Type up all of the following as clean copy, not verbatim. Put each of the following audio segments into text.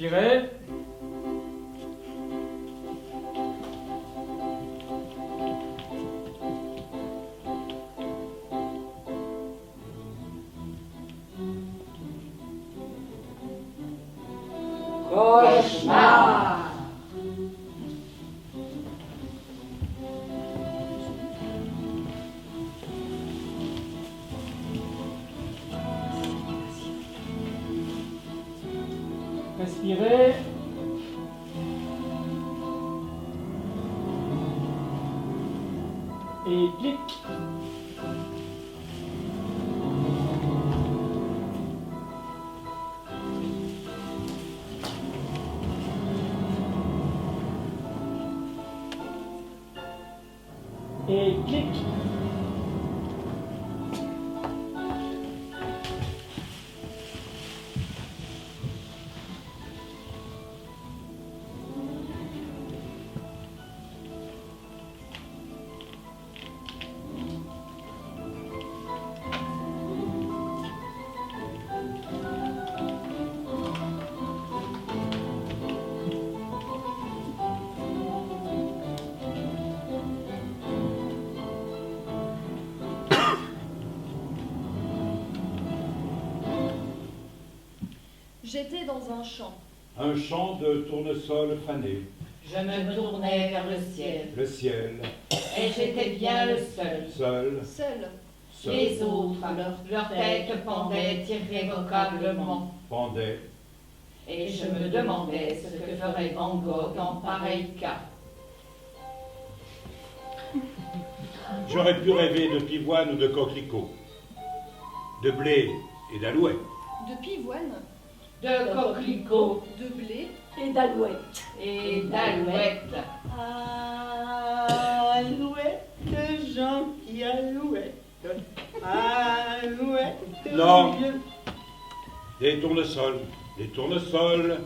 Expirez. Cauchemar. Respirez. Et clic. Et clic. J'étais dans un champ. Un champ de tournesol fané. Je me tournais vers le ciel, Le ciel, et j'étais bien le seul. seul, Seul. seul, Les autres, leur tête pendait irrévocablement. pendait. Et je me demandais ce que ferait Van Gogh en pareil cas. J'aurais pu rêver de pivoine ou de coquelicot, de blé et d'alouette. De pivoine. De coquelicots De blé. Et d'alouette. et d'alouettes. Alouette, gentille alouette. Alouette. Non. Des tournesols,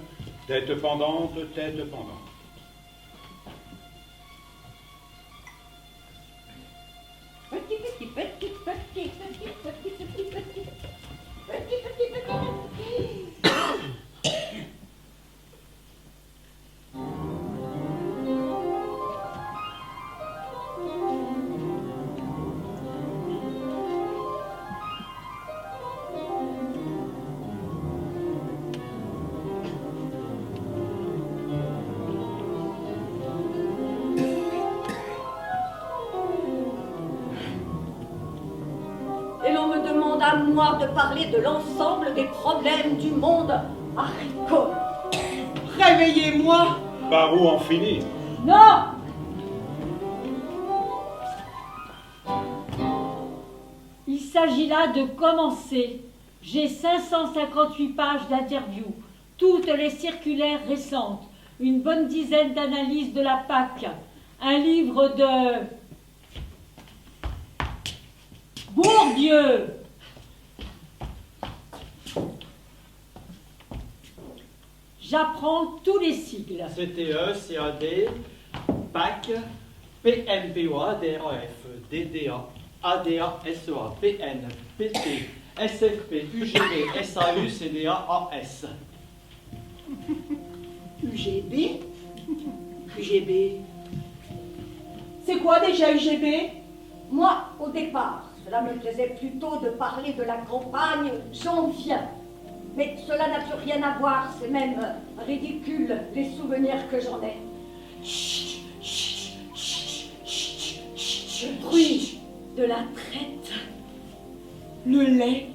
tête pendante, tête pendante. Et l'on me demande à moi de parler de l'ensemble des problèmes du monde agricole. Réveillez-moi. Par où en finir? Non! Il s'agit là de commencer. J'ai 558 pages d'interviews, toutes les circulaires récentes, une bonne dizaine d'analyses de la PAC, un livre de Bourdieu. J'apprends tous les sigles. CTE, CAD, PAC, PMPOA, DRAF, DDA, ADA, SEA, PN, PT, SFP, UGB, SAU, CDA, AS. UGB. UGB. C'est quoi déjà UGB? Moi, au départ, cela me plaisait plutôt de parler de la campagne, j'en viens. Mais cela n'a plus rien à voir, c'est même ridicule, les souvenirs que j'en ai. Le bruit de la traite, le lait.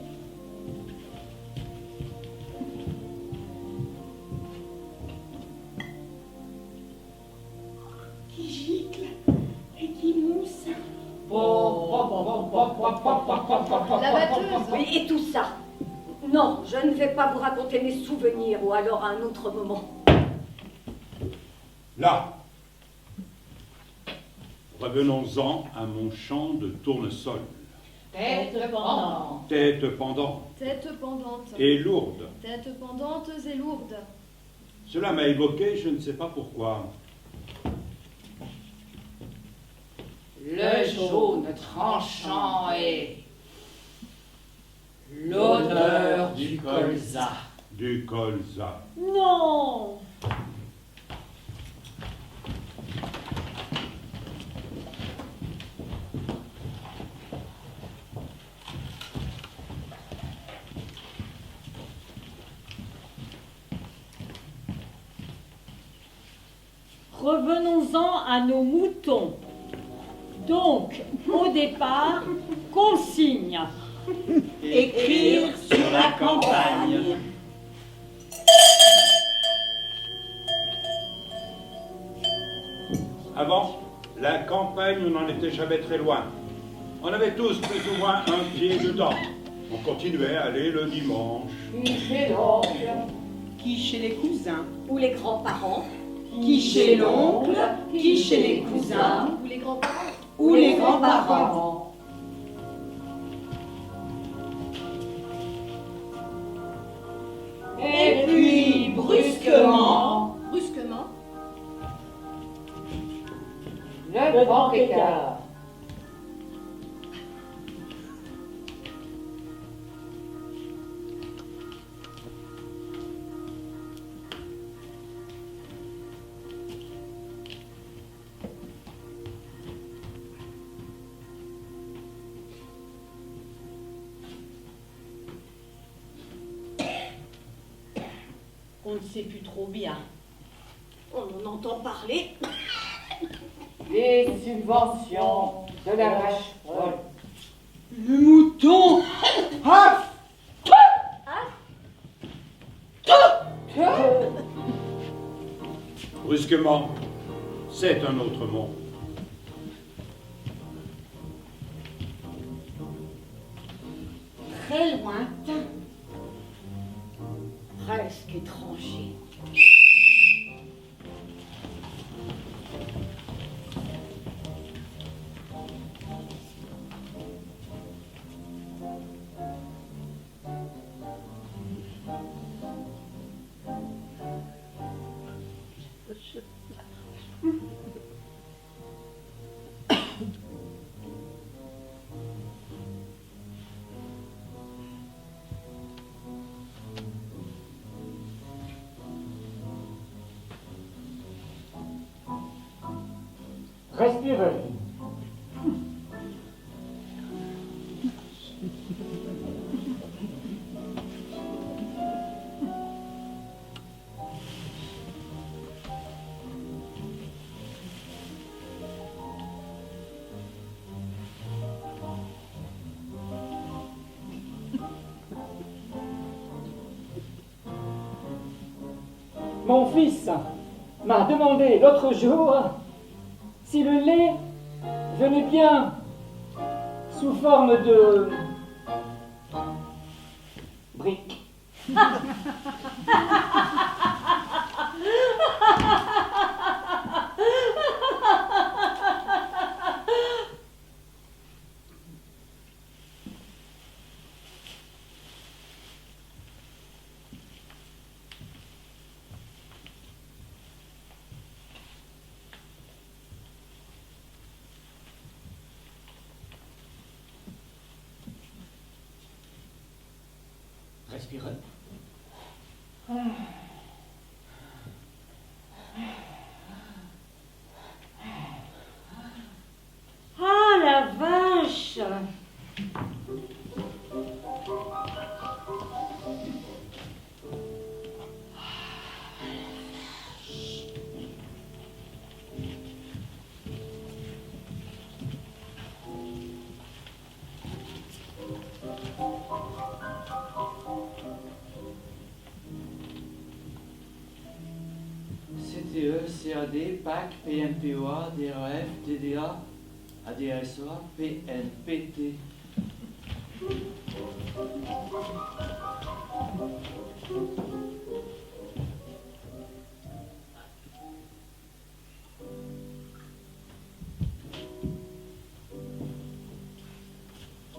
Qui gicle et qui mousse. La batteuse. Oui, et tout ça. Non, je ne vais pas vous raconter mes souvenirs ou alors à un autre moment. Là. Revenons-en à mon champ de tournesol. Tête pendante. Tête pendante Tête pendante. et lourde. Tête pendantes et lourdes. Cela m'a évoqué, je ne sais pas pourquoi. Le jaune tranchant et l'odeur du colza. Du colza. Non. Revenons-en à nos moutons. Donc, au départ, consigne. Écrire sur la campagne. Avant, la campagne, on n'en était jamais très loin. On avait tous plus ou moins un pied dedans. On continuait à aller le dimanche. Qui chez l'oncle, Qui chez les cousins, Ou les grands-parents. qui chez l'oncle, qui chez les cousins, Ou les grands-parents. ou les grands-parents. Et puis, brusquement, Brusquement. le grand écart. on ne sait plus trop bien. On en entend parler. Les subventions de la vache folle. Le mouton. Ah, Brusquement, c'est un autre monde. Très lointain. Presque étranger. Respirez. Mon fils m'a demandé l'autre jour si le lait venait bien sous forme de brique. Respirez. Ah la vache! CTE, CAD, PAC, PNPOA, DRF, DDA, ADSOA, PNPT.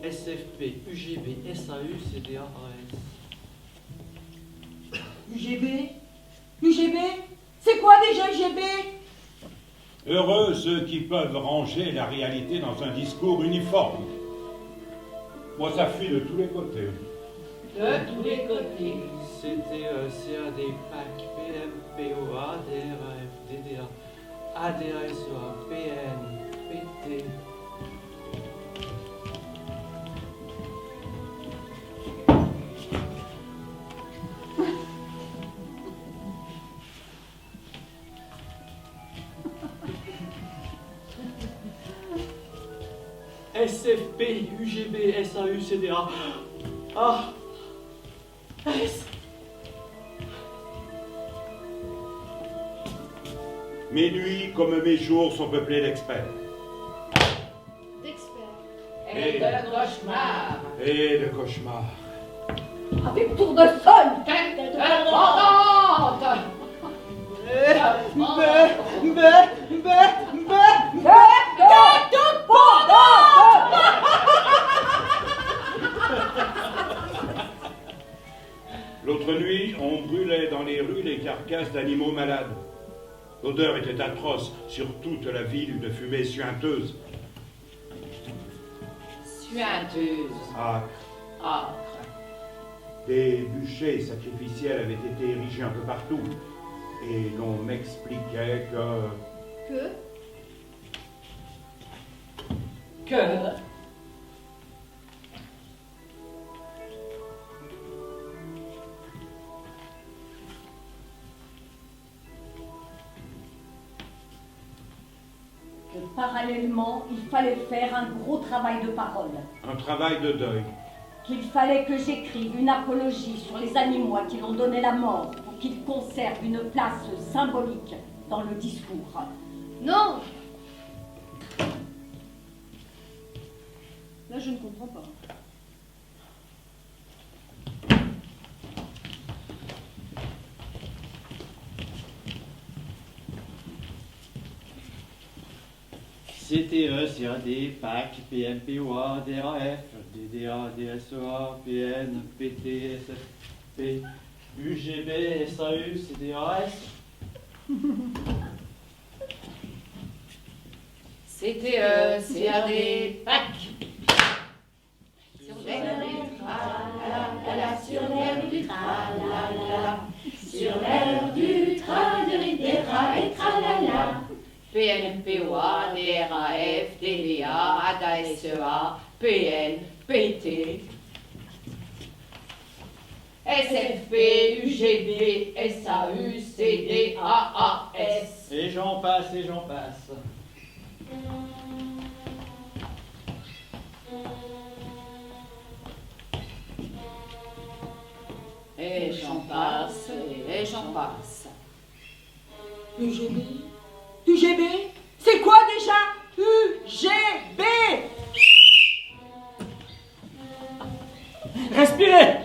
SFP, UGB, SAU, CDA, AS. UGB? UGB? C'est quoi déjà UGB? Heureux ceux qui peuvent ranger la réalité dans un discours uniforme. Moi, ça fuit de tous les côtés. de tous les côtés. CTE, CAD, PAC, PM, POA, DRAF, DDA, ADASOA, PN, PT. SFP, UGB, SAU, CDA. Ah! S. Mes nuits comme mes jours sont peuplés d'experts. D'experts. Et de cauchemars. Et de cauchemars. Avec tour de sol. Tête de pendante. L'autre nuit, on brûlait dans les rues les carcasses d'animaux malades. L'odeur était atroce sur toute la ville, une fumée suinteuse. Suinteuse. Ah, Âcre. des bûchers sacrificiels avaient été érigés un peu partout. Et l'on m'expliquait que... Que Parallèlement, il fallait faire un gros travail de parole. Un travail de deuil. Qu'il fallait que j'écrive une apologie sur les animaux à qui l'on donnait la mort pour qu'ils conservent une place symbolique dans le discours. Non! Là, je ne comprends pas. CTE, CAD, PAC, PM, POA, DRAF, DDA, DSOA, PN, PT, SFP, UGB, SAU, CDAS. CTE, CAD, PAC. Sur l'air du tralala, sur l'air du tralala, sur l'air du tralala et tralala. PNPOA, DRAF, DDA, ADASEA, PN, PT, SFP, UGB, SAU, CDAAS. Et j'en passe, et j'en passe. Et j'en passe, et j'en passe. UGB? UGB? C'est quoi déjà UGB? Respirez.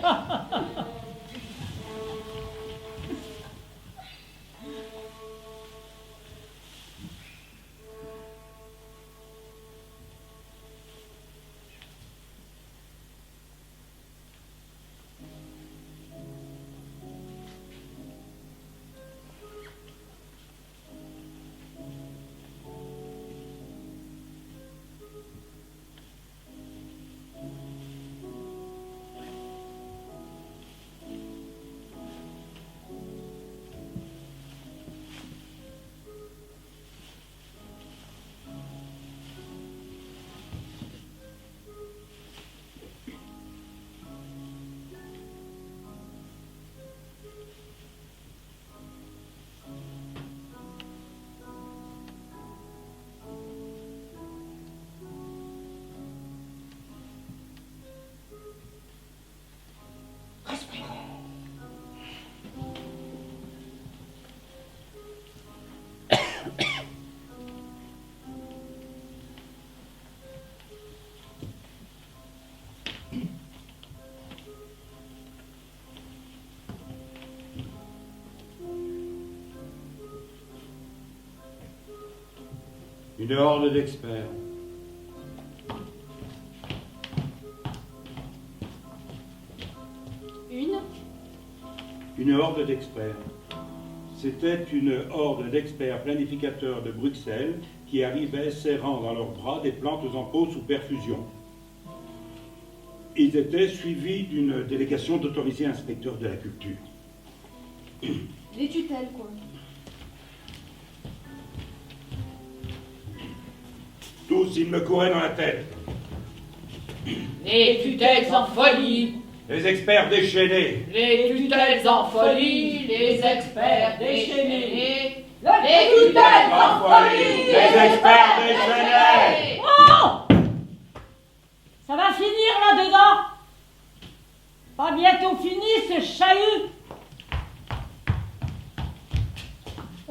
Une horde d'experts. Une horde d'experts. C'était une horde d'experts planificateurs de Bruxelles qui arrivaient serrant dans leurs bras des plantes en pot sous perfusion. Ils étaient suivis d'une délégation d'autorisés inspecteurs de la culture. Les tutelles, quoi. Tous, ils me couraient dans la tête. Les tutelles en folie, Les experts déchaînés. les tutelles en folie, les experts déchaînés. Les tutelles en folie, Les experts déchaînés. Oh! Ça va finir là-dedans? Pas bientôt fini ce chahut?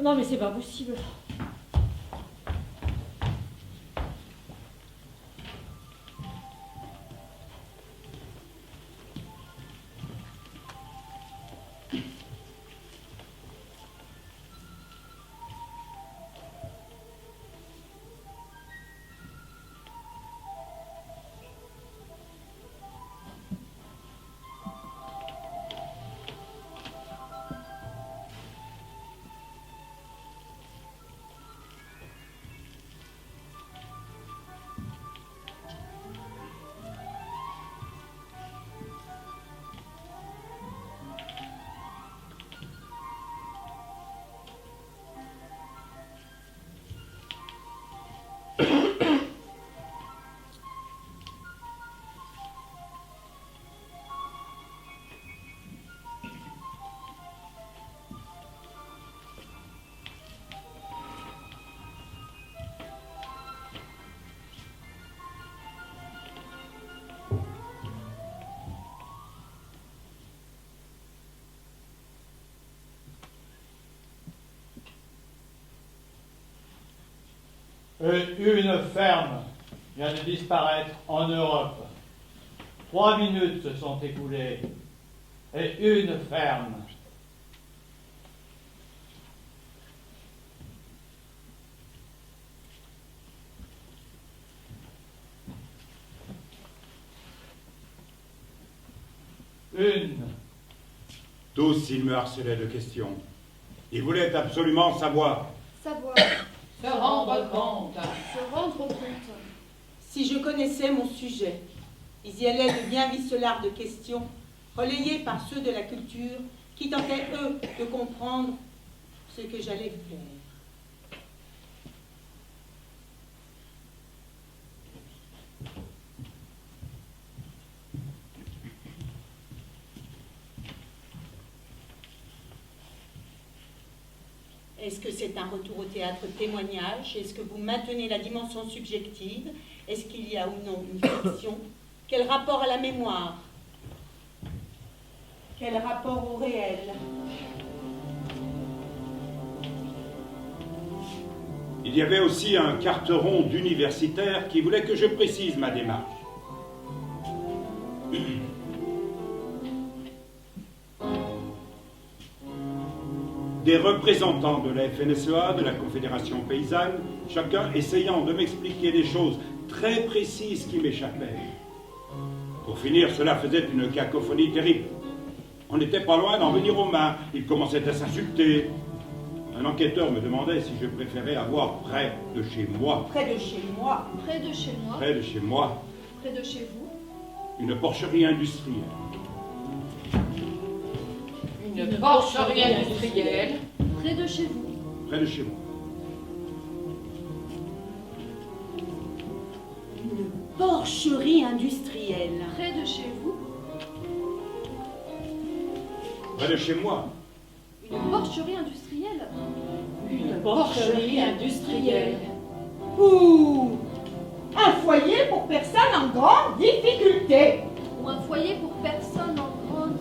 Non mais c'est pas possible. Une ferme vient de disparaître en Europe. 3 minutes se sont écoulées. Et une ferme. Une. Tous, ils me harcelaient de questions. Ils voulaient absolument savoir. Savoir, Se rendre compte. se rendre compte. Si je connaissais mon sujet, ils y allaient de bien vicelards de questions, relayées par ceux de la culture, qui tentaient, eux, de comprendre ce que j'allais faire. Est-ce que c'est un retour au théâtre témoignage? Est-ce que vous maintenez la dimension subjective? Est-ce qu'il y a ou non une fiction? Quel rapport à la mémoire? Quel rapport au réel? Il y avait aussi un carteron d'universitaire qui voulait que je précise ma démarche. Des représentants de la FNSEA, de la Confédération paysanne, chacun essayant de m'expliquer des choses très précises qui m'échappaient. Pour finir, cela faisait une cacophonie terrible. On n'était pas loin d'en venir aux mains. Ils commençaient à s'insulter. Un enquêteur me demandait si je préférais avoir près de chez moi. Près de chez moi. Près de chez moi, Près de chez moi, près de chez vous, une porcherie industrielle. Une porcherie industrielle. près de chez vous, Près de chez moi. Une porcherie industrielle. près de chez vous, Près de chez moi. une porcherie industrielle. Une porcherie industrielle. Ou un foyer pour personnes en grande difficulté. Ou un foyer pour personnes en grande...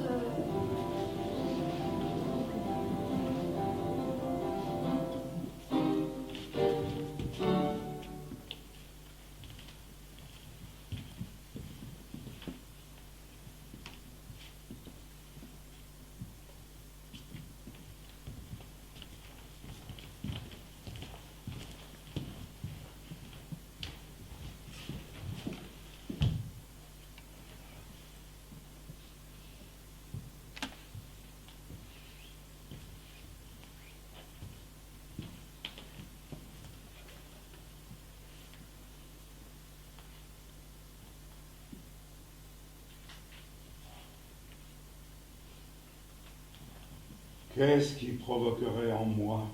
Qu'est-ce qui provoquerait en moi?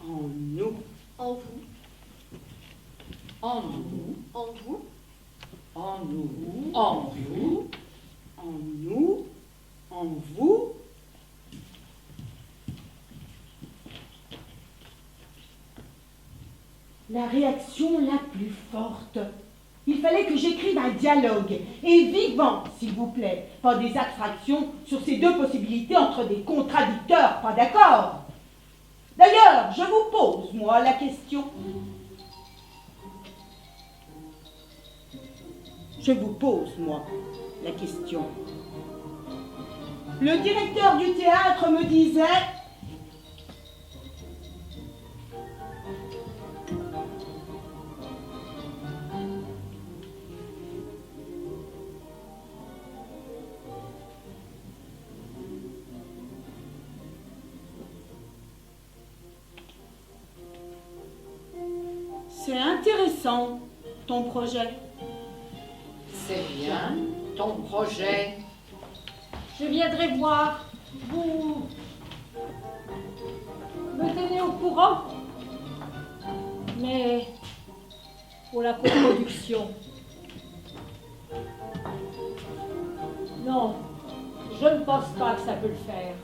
En nous. En vous, En nous, en vous, en nous, en vous, En nous. En vous. La réaction la plus forte. Il fallait que j'écrive un dialogue, et vivant, s'il vous plaît, pas des abstractions sur ces deux possibilités entre des contradicteurs, pas d'accord. D'ailleurs, je vous pose, moi, la question. Je vous pose, moi, la question. Le directeur du théâtre me disait... C'est intéressant, ton projet. c'est bien ton projet. Je viendrai voir. Vous me tenez au courant. Mais pour la coproduction. Non, je ne pense pas que ça peut le faire.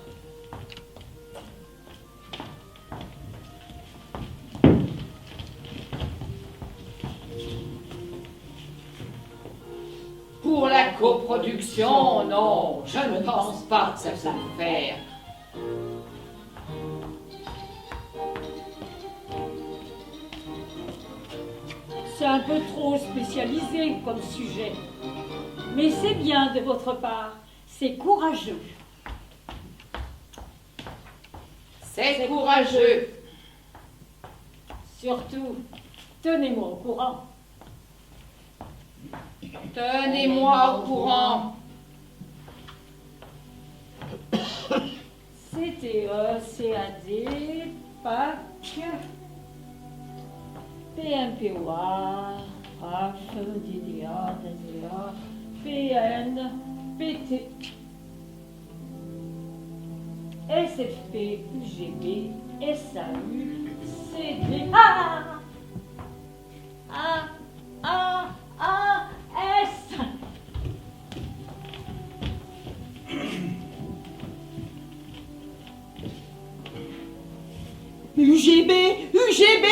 Pour la coproduction, non, je ne pense pas que ça peut le faire. C'est un peu trop spécialisé comme sujet. Mais c'est bien de votre part. C'est courageux. C'est courageux. Surtout, tenez-moi au courant. Tenez-moi au courant. CTE, CAD, PAC, PMPOA, RAF, DDA, DDA, PN, PT, SFP, UGB, SAU, CD, S. UGB, UGB,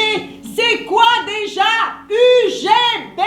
c'est quoi déjà UGB?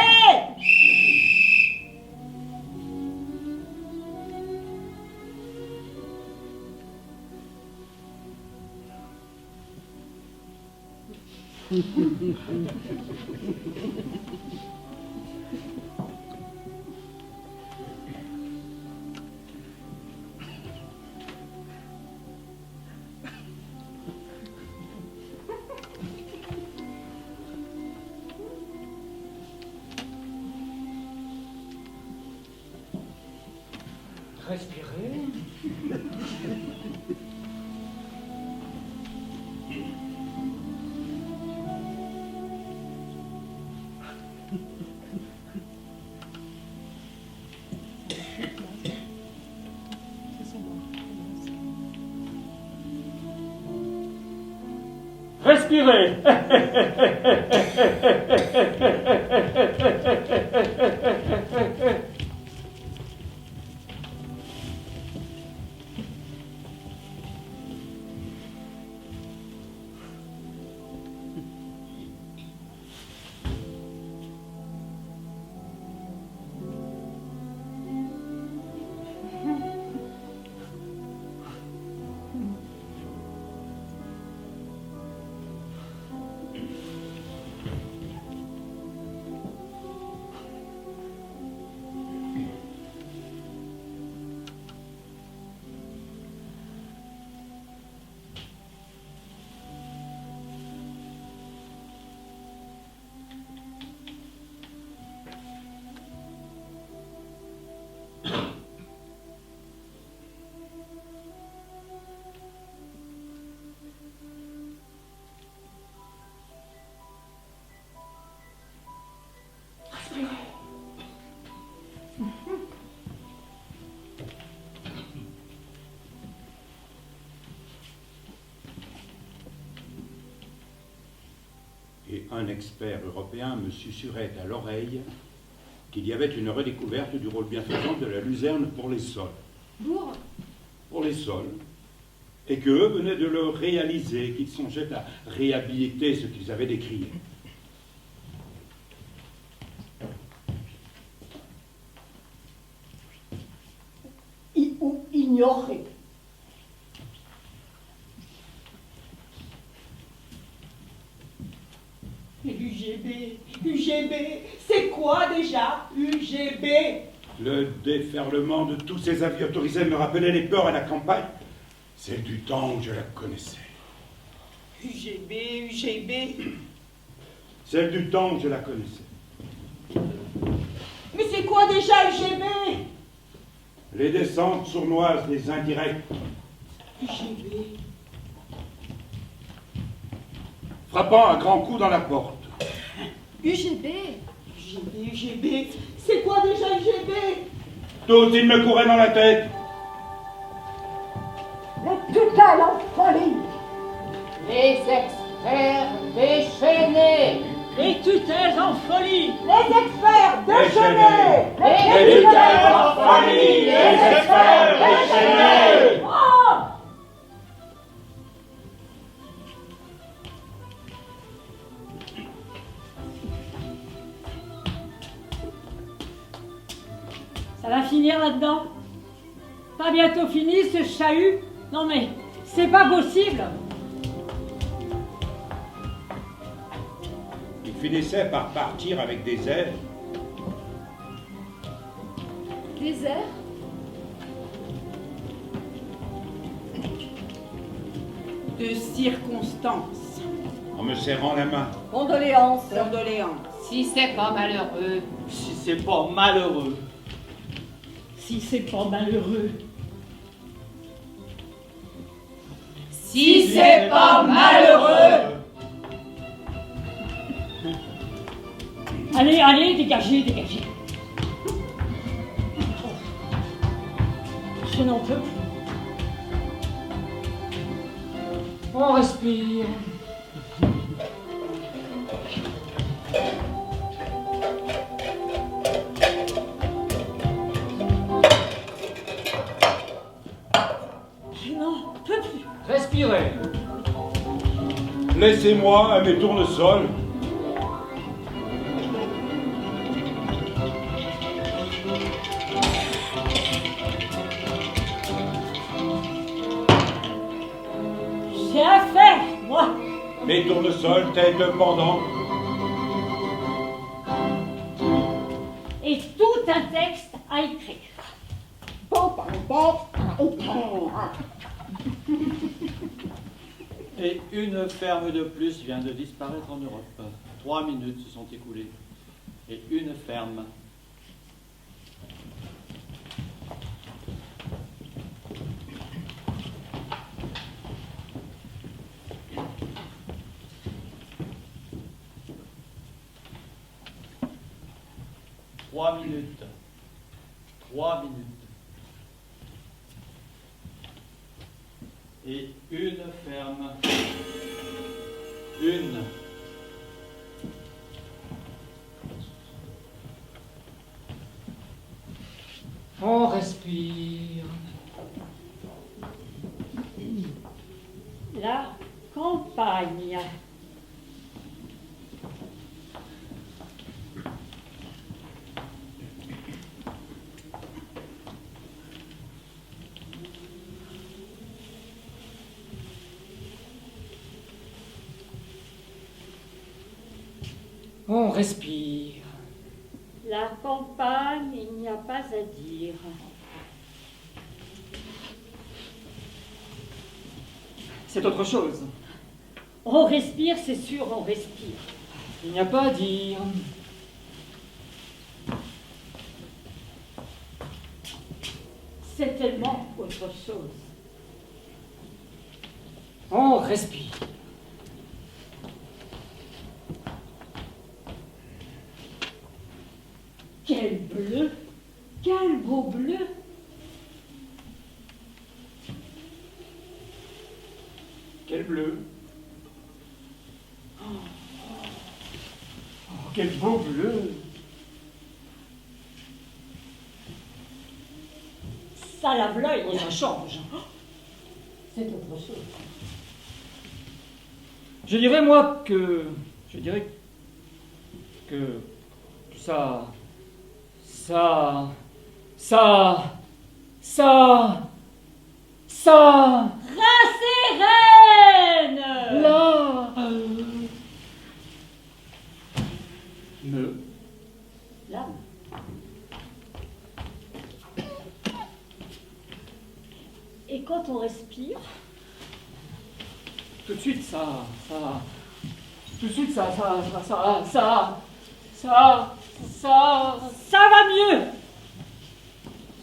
Respirez. Respirez. un expert européen me susurrait à l'oreille qu'il y avait une redécouverte du rôle bienfaisant de la luzerne pour les sols. Pour les sols. Et qu'eux venaient de le réaliser, qu'ils songeaient à réhabiliter ce qu'ils avaient décrié. Ou ignorer. UGB, c'est quoi déjà UGB? Le déferlement de tous ces avis autorisés me rappelait les peurs à la campagne. C'est du temps où je la connaissais. UGB. Celle du temps où je la connaissais. Mais c'est quoi déjà UGB? Les descentes sournoises des indirects. UGB. Frappant un grand coup dans la porte. UGB. UGB. C'est quoi déjà UGB? Tout il me courait dans la tête. Les tutelles en folie. Les experts déchaînés. Les tutelles en folie. Les experts déchaînés. Les tutelles en folie. Les experts déchaînés. Oh! Ça va finir là-dedans? Pas bientôt fini ce chahut? Non mais, c'est pas possible! Il finissait par partir avec des airs. Des airs. De circonstances. En me serrant la main. Condoléances. Si c'est pas malheureux. Si c'est pas malheureux. Si c'est pas malheureux. Si c'est pas malheureux. Allez, dégagez. Je n'en peux plus. On respire. Je n'en peux plus. Respirez. Laissez-moi à mes tournesols. J'ai affaire, moi. Mes tournesols, tête pendant. Et tout un texte à écrire. Et une ferme de plus vient de disparaître en Europe. 3 minutes se sont écoulées. Et une ferme. Trois minutes. 3 minutes. Et une ferme. Une. On respire. La campagne. On respire. La campagne, il n'y a pas à dire. C'est autre chose. On respire, c'est sûr, on respire. Il n'y a pas à dire. C'est tellement autre chose. On respire. Quel bleu! Quel beau bleu! Quel bleu. quel beau bleu! Ça lave l'œil. Oh, ça change. C'est autre chose. Je dirais, moi, que... Je dirais que ça... Rincérène! Là... L'âme. Et quand on respire, Tout de suite, ça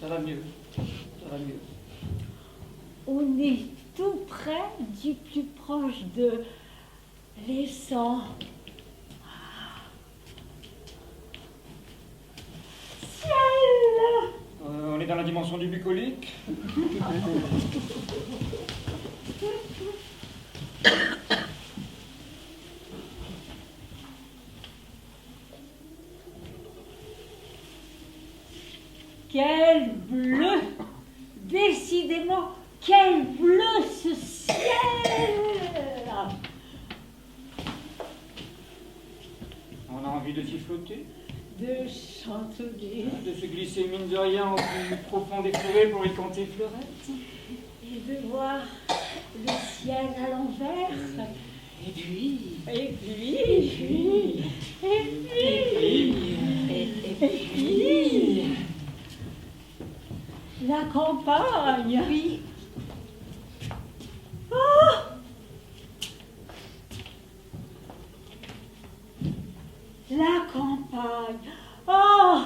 va mieux. Ça va mieux. on est tout près du plus proche de l'essence. Ciel! On est dans la dimension du bucolique. Quel bleu! Décidément, quel bleu ce ciel! On a envie de s'y flotter, De chantonner de se glisser mine de rien au plus profond des forêts pour y compter fleurettes. et de voir le ciel à l'envers. Et puis, La campagne. Oui, La campagne. Oh!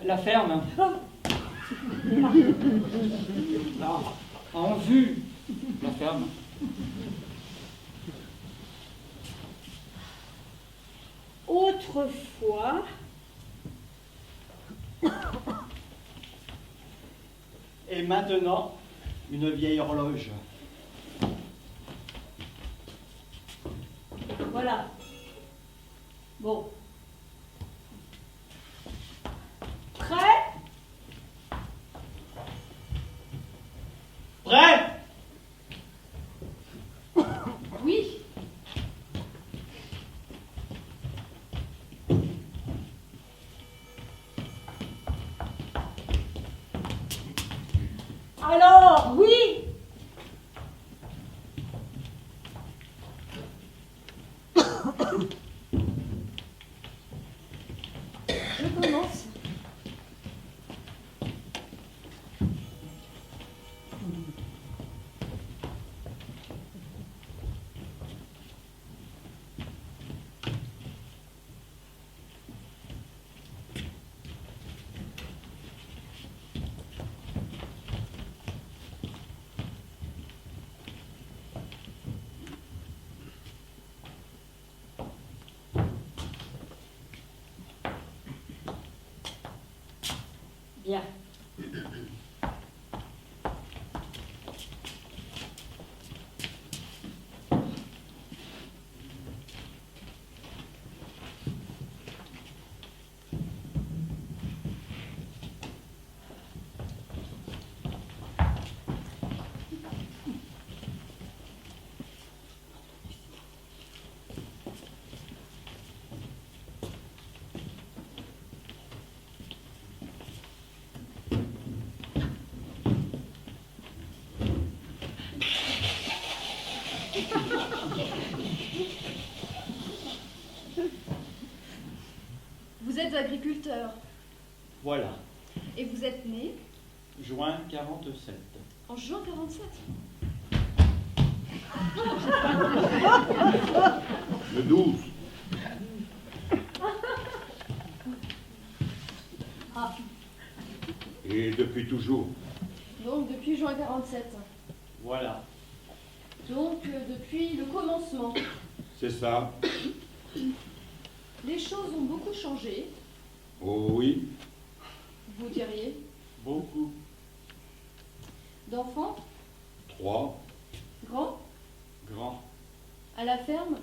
la ferme. Là, en vue, la ferme. Autrefois, Et maintenant, une vieille horloge. voilà. Bon. Prêt? Prêt? Oui. Alors, oui. Je commence. Bien. Vous êtes agriculteur Voilà, et vous êtes né juin 47. en juin 47. Le 12. Et depuis toujours. Donc depuis juin 47. Voilà. Donc depuis le commencement. C'est ça. Les choses ont beaucoup changé, Oh oui. vous diriez. Beaucoup. D'enfants, 3. grands, Grand. à la ferme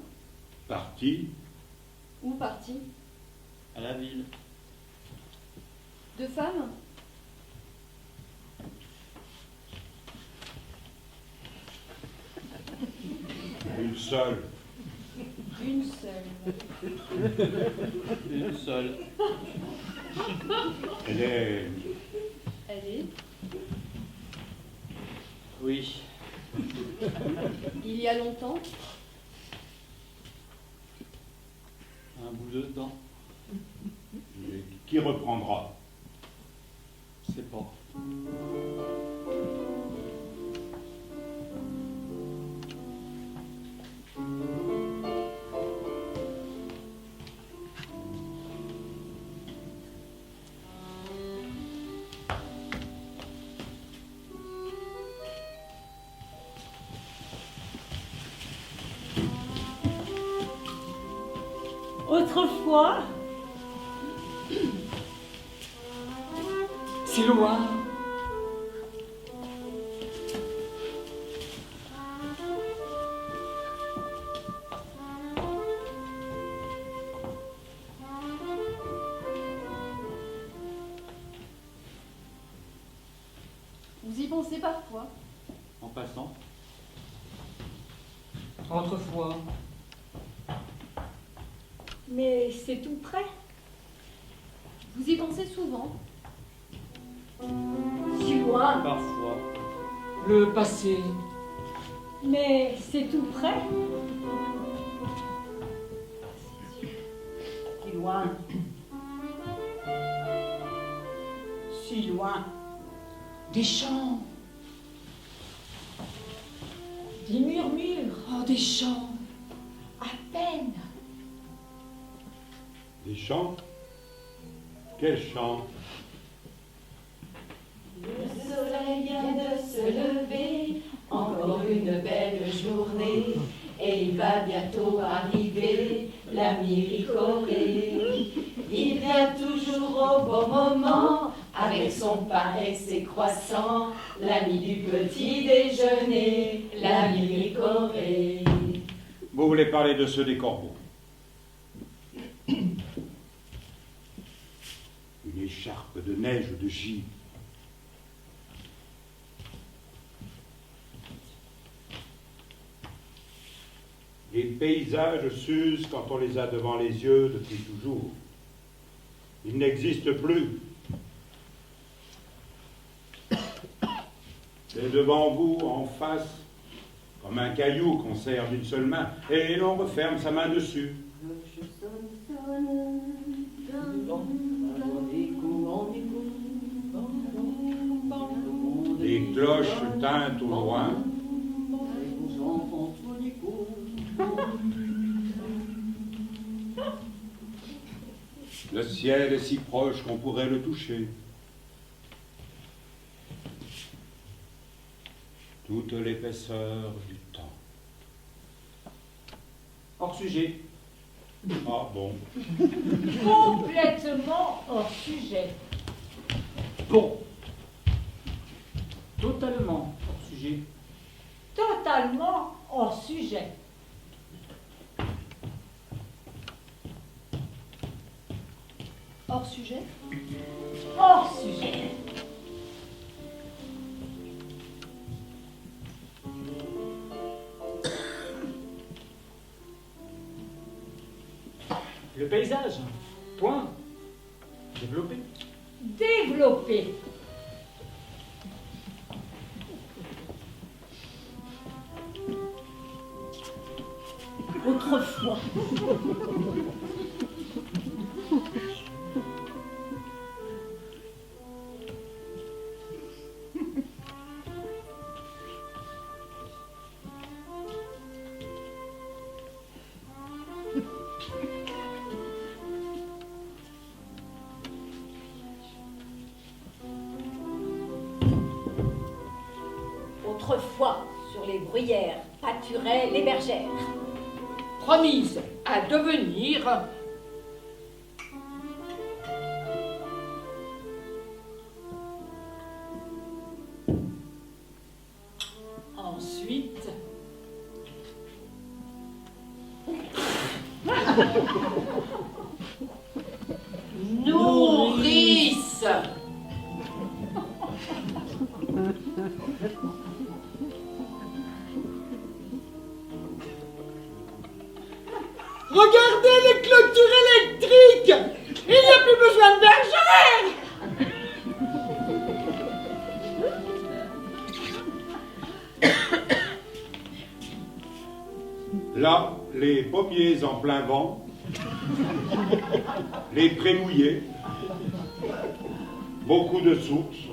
Parti. ou partis. À la ville. 2 femmes? Une seule. Une seule. Une seule. Elle est... Elle est? Oui. Il y a longtemps? Un bout de temps. Et qui reprendra? Je sais pas. Autrefois, C'est loin. Vous y pensez parfois? En passant. Autrefois. mais c'est tout près. Vous y pensez souvent? Si loin. Parfois. Le passé. Mais c'est tout près. Si loin. Si loin. Des chants. Des murmures. Oh, des chants. À peine. Des chants? Quels chants? Le soleil vient de se lever, encore une belle journée, et il va bientôt arriver, l'ami Ricoré. Il vient toujours au bon moment, avec son pain et ses croissants, l'ami du petit déjeuner, l'ami Ricoré. Vous voulez parler de ceux des corbeaux? Une écharpe de neige ou de givre. Les paysages s'usent quand on les a devant les yeux depuis toujours. Ils n'existent plus. C'est devant vous, en face, comme un caillou qu'on serre d'une seule main, et l'on referme sa main dessus. Les cloches tintent au loin. Le ciel est si proche qu'on pourrait le toucher. Toute l'épaisseur du temps. Hors sujet. Ah bon? Complètement hors sujet. Bon. Totalement hors sujet. Totalement hors sujet. Hors sujet? Hors sujet. Le paysage. Point. Développé. Développé. Autrefois. Autrefois, sur les bruyères, pâturaient les bergères. Promise à devenir. Ensuite, Regardez les clôtures électriques! Il n'y a plus besoin de bergère! Là, les pommiers en plein vent, les prés mouillés, beaucoup de sources.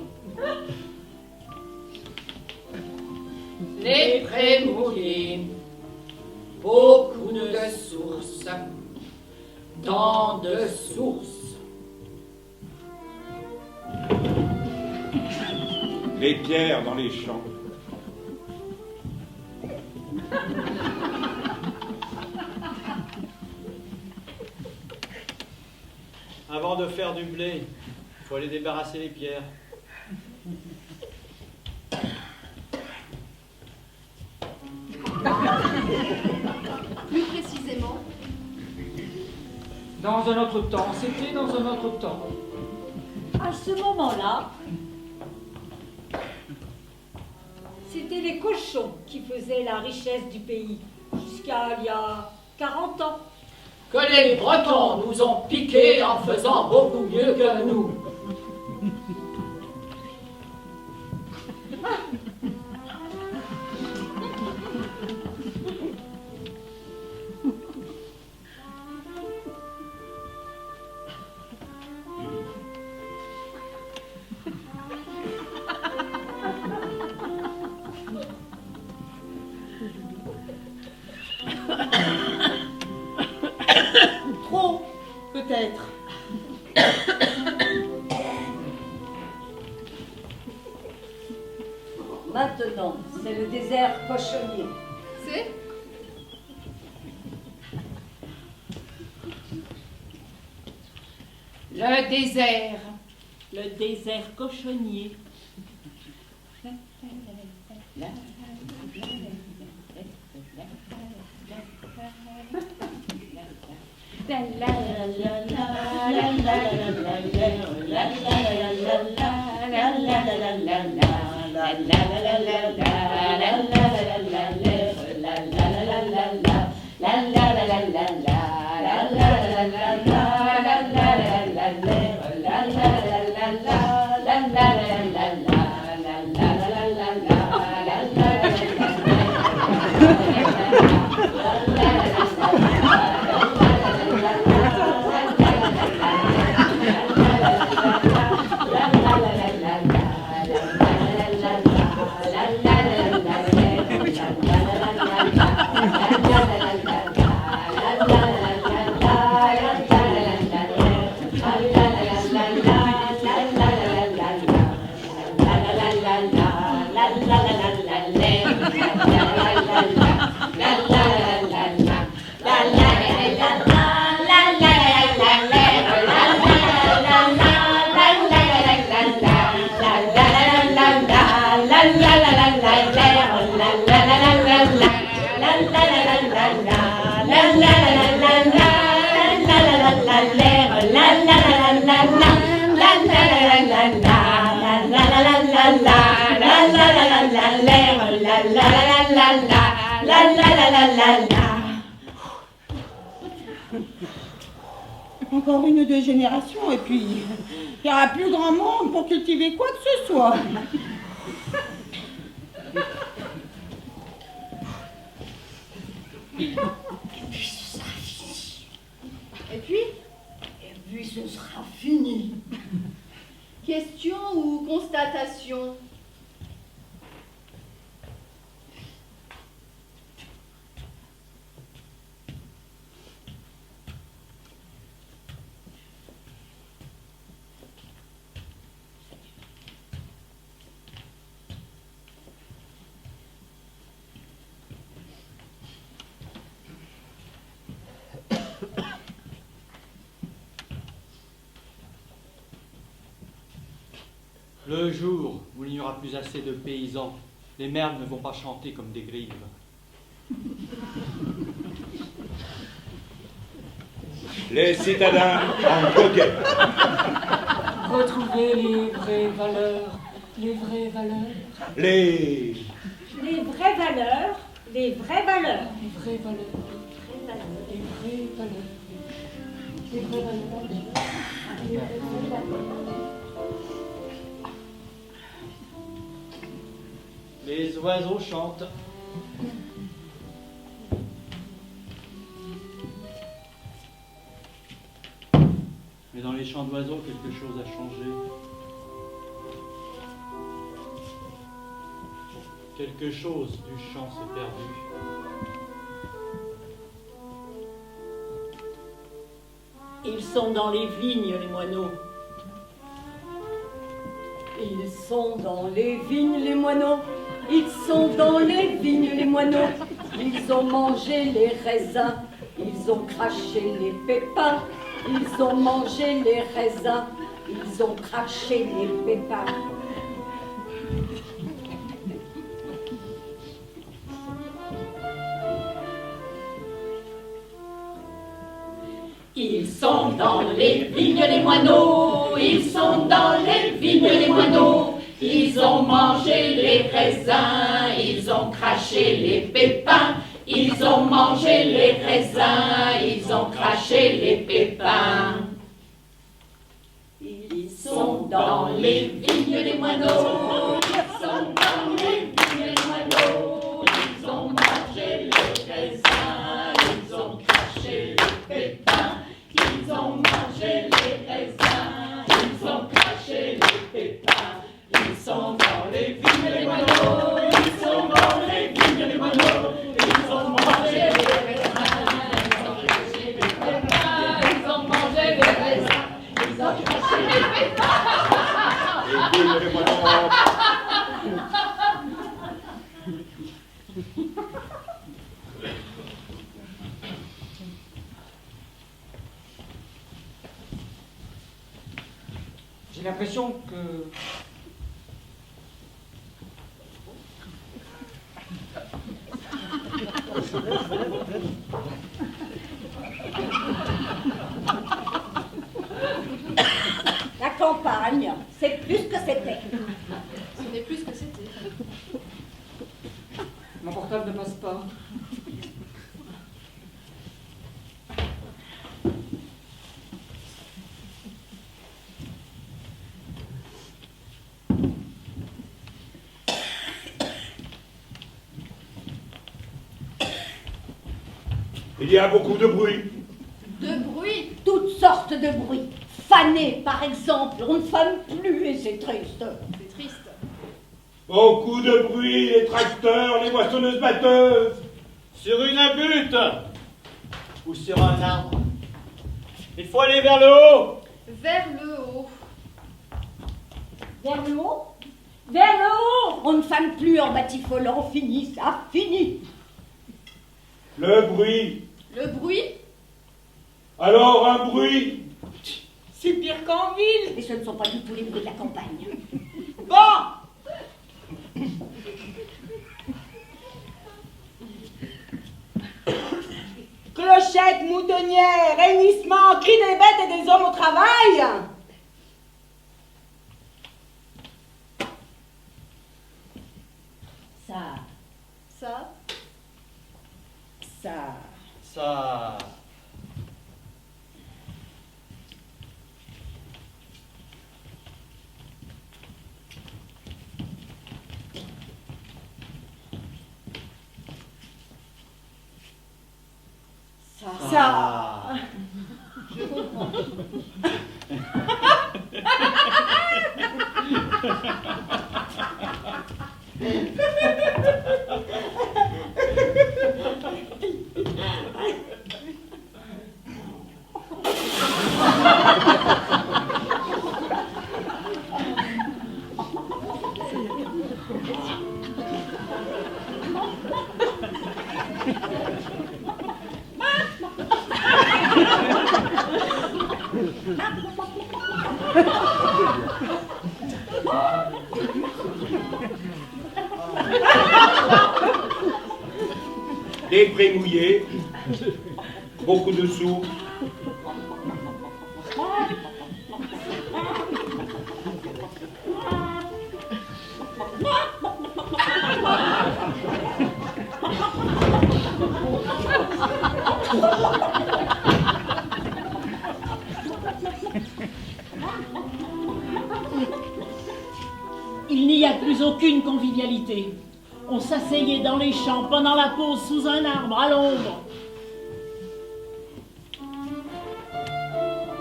Les prés mouillés, beaucoup de sources, tant de sources. Les pierres dans les champs. Avant de faire du blé, il faut aller débarrasser les pierres. Plus précisément, Dans un autre temps, c'était dans un autre temps. À ce moment-là, c'était les cochons qui faisaient la richesse du pays, jusqu'à il y a 40 ans. Que les Bretons nous ont piqués en faisant beaucoup mieux que nous. Trop, peut-être. Maintenant, c'est le désert cochonnier. c'est Le désert. Le désert cochonnier. Encore une ou deux générations et puis il n'y aura plus grand monde pour cultiver quoi que ce soit. Et puis, Ce sera fini. question ou constatation? Le jour où il n'y aura plus assez de paysans, les merles ne vont pas chanter comme des grives. Les citadins en coquet. Retrouver les vraies valeurs, Les vraies valeurs. Les vraies valeurs. Les vraies valeurs. Les vraies valeurs. Les vraies valeurs. Les vraies valeurs. Les vraies valeurs. Les oiseaux chantent. Mais dans les chants d'oiseaux, quelque chose a changé. Quelque chose du chant s'est perdu. Ils sont dans les vignes, les moineaux. Ils sont dans les vignes, les moineaux. Ils sont dans les vignes, les moineaux. Ils ont mangé les raisins. Ils ont craché les pépins. Ils ont mangé les raisins. Ils ont craché les pépins. Ils sont dans les vignes les moineaux, ils sont dans les vignes les moineaux. Ils ont mangé les raisins, ils ont craché les pépins. Ils ont mangé les raisins, ils ont craché les pépins. Ils sont dans les vignes les moineaux, ils sont dans les vignes les moineaux. Ils ont mangé les raisins, ils ont craché les pépins. Ils ont mangé les raisins, ils ont craché les pépins. Ils sont dans les vignes les moineaux, ils sont dans les vignes les moineaux. Ils ont mangé les raisins, ils ont craché les pépins. Ils ont mangé les raisins, ils ont craché les pépins. vignes, les moineaux. J'ai l'impression que... La campagne, c'est plus que c'était. Ce n'est plus ce que c'était. Mon portable ne passe pas. Il y a beaucoup de bruit. De bruit. Toutes sortes de bruits. Faner, par exemple, on ne fane plus et c'est triste. C'est triste. Beaucoup de bruit, les tracteurs, les moissonneuses-batteuses. Sur une butte ou sur un arbre. Il faut aller vers le haut. Vers le haut. Vers le haut, Vers le haut. on ne fane plus en batifolant, fini, ça, fini. Le bruit. Le bruit. Alors un bruit. C'est pire qu'en ville. Et ce ne sont pas du tout les bruits de la campagne. Bon. Clochettes, moutonnières, hennissements, cris des bêtes et des hommes au travail. Ça, Ça. ça. Ça... Ça. Je comprends. Des prés mouillés. Beaucoup de soupe. Il n'y a plus aucune convivialité. On s'asseyait dans les champs pendant la pause sous un arbre à l'ombre.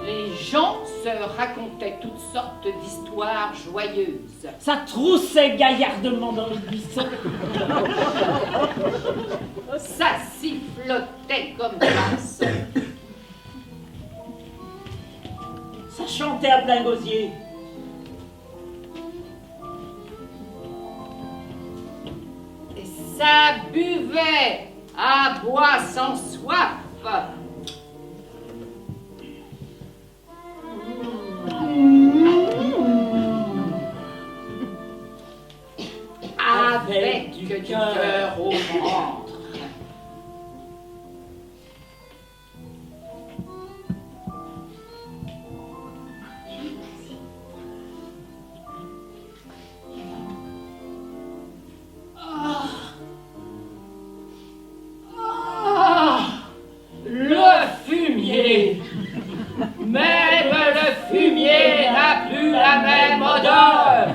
Les gens se racontaient toutes sortes d'histoires joyeuses. Ça troussait gaillardement dans les buissons. Ça sifflotait comme basse. Ça chantait à plein gosier. Et ça buvait à boire sans soif. Avec du cœur au ventre. Le fumier. Même le fumier n'a plus la même odeur.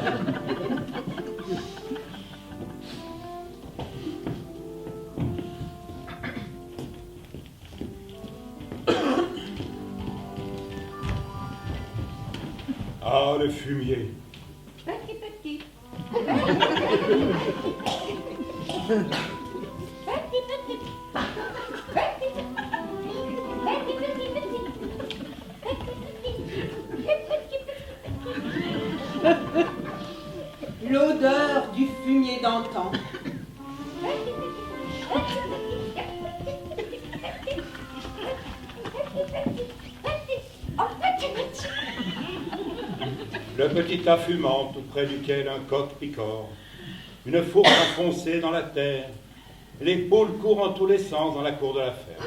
Ah, le fumier. Petit. L'odeur du fumier d'antan. Le petit tas fumant tout près duquel un coq picore. Une fourche enfoncée dans la terre. Les poules courent en tous les sens dans la cour de la ferme.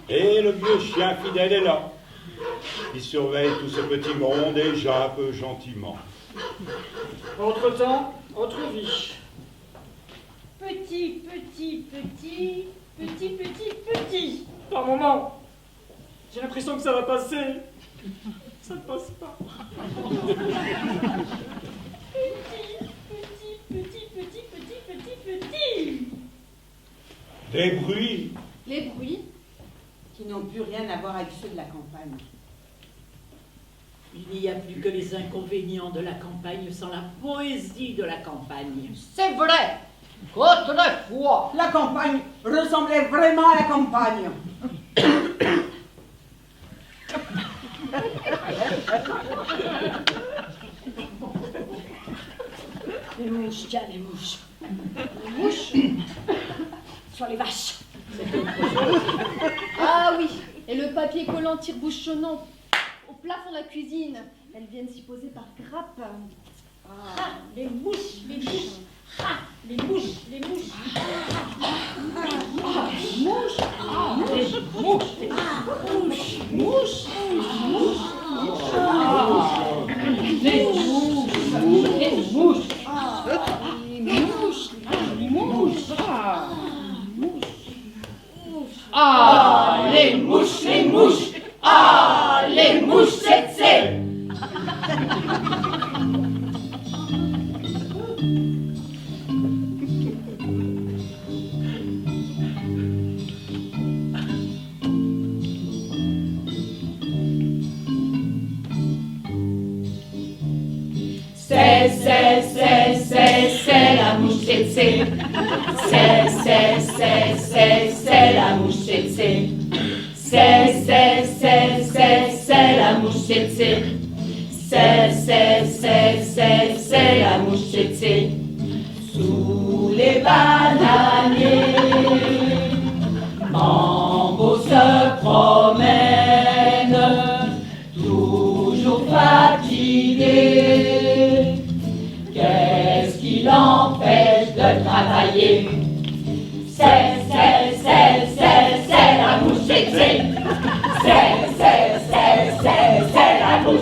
Et le vieux chien fidèle est là. Il surveille tout ce petit monde et jappe gentiment. Entre-temps, autre vie. Petit. Par moment, j'ai l'impression que ça va passer. Ça ne passe pas. Petit. Des bruits. Les bruits, Qui n'ont plus rien à voir avec ceux de la campagne. Il n'y a plus que les inconvénients de la campagne sans la poésie de la campagne. C'est vrai qu'autrefois, La campagne ressemblait vraiment à la campagne. Les mouches, tiens, les mouches. Les mouches sur les vaches. ah oui, et le papier collant tire-bouchonnant au plafond de la cuisine. Elles viennent s'y poser par grappes. Ah, les mouches. Ah, les mouches. Les mouches. ah, les mouches, ah, les mouches, c'est. C'est la mouche tsetse. C'est la mouche tsetse. C'est la mouche tsetse. C'est la mouche tsetse. Sous les bananiers, Mambo se promène, toujours fatigué. Qu'est-ce qui l'empêche de travailler? C'est la mouche tsetse. C'est la bouche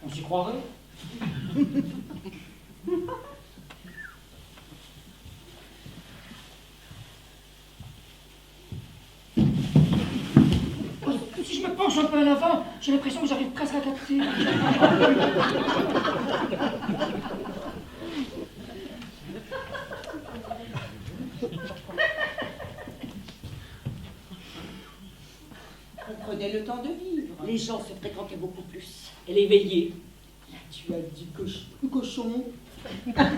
On s'y croirait? Si je me penche un peu à l'avant, j'ai l'impression que j'arrive presque à capter. On prenait le temps de vivre. Les gens se fréquentaient beaucoup plus. Elle est veillée. Là, tu as dit cochon.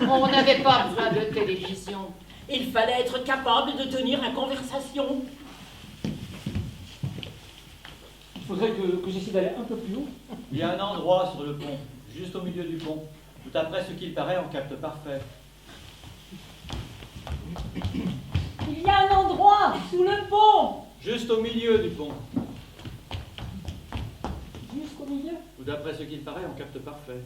On n'avait pas besoin de télévision. Il fallait être capable de tenir la conversation. Il faudrait que j'essaie d'aller un peu plus haut. Il y a un endroit sur le pont, juste au milieu du pont, où d'après ce qu'il paraît, on capte parfait. Il y a un endroit sous le pont. Juste au milieu du pont, Jusqu'au milieu. où d'après ce qu'il paraît, on capte parfait.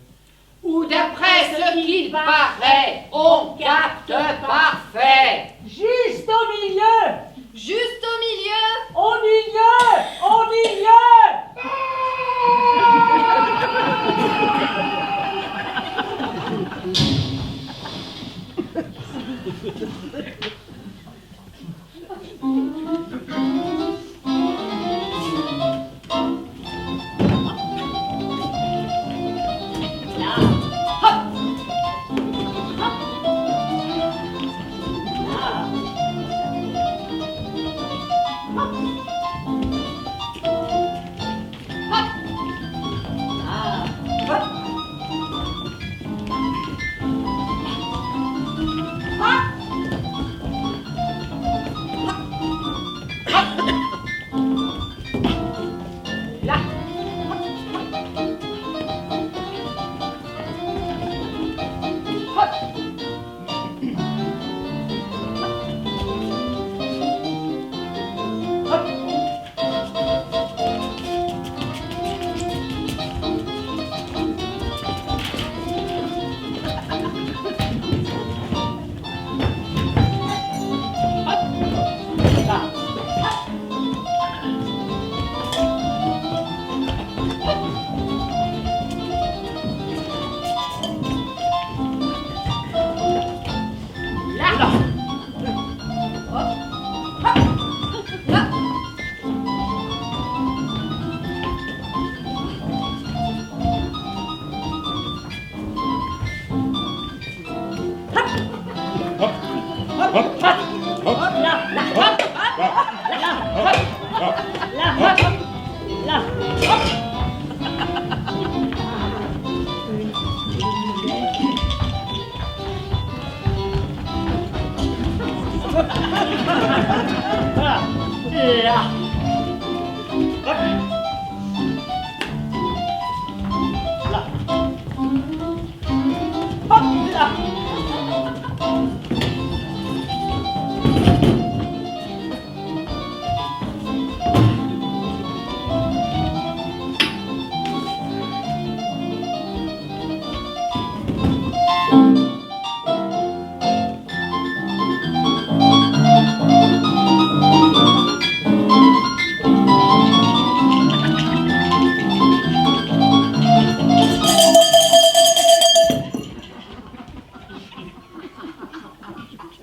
Ou d'après ce qu'il paraît, on capte parfait. Juste au milieu. Juste au milieu. Au milieu. Au milieu.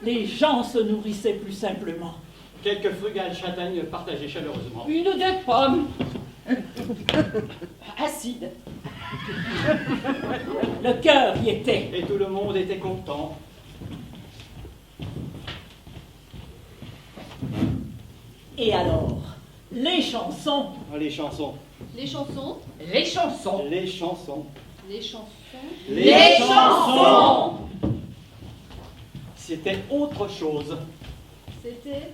Les gens se nourrissaient plus simplement. Quelques frugales châtaignes partagées chaleureusement. Une ou deux pommes. Acide. Le cœur y était. Et tout le monde était content. Et alors, les chansons. Les chansons. Les chansons. Les chansons. Les chansons. Les chansons. Les chansons. C'était autre chose. C'était.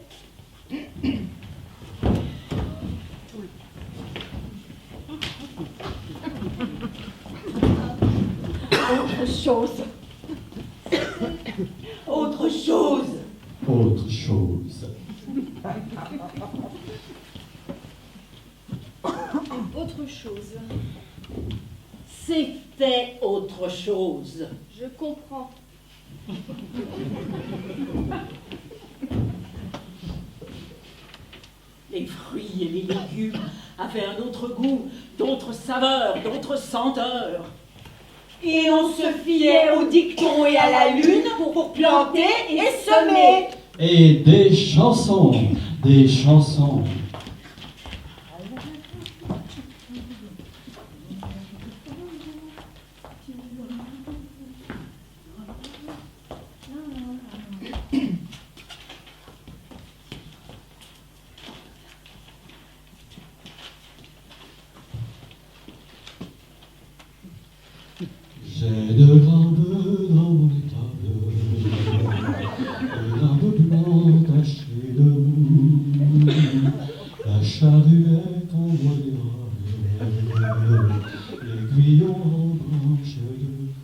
Autre chose. Autre chose. Autre chose. Autre chose. C'était autre chose. Je comprends. Les fruits et les légumes avaient un autre goût, d'autres saveurs, d'autres senteurs. Et on se fiait au dicton et à la lune pour planter et semer. Et des chansons, des chansons. J'ai de grands bœufs dans mon étable, et un peu blanc taché de mou. La charrue est en bois d'érable, l'aiguillon en branche de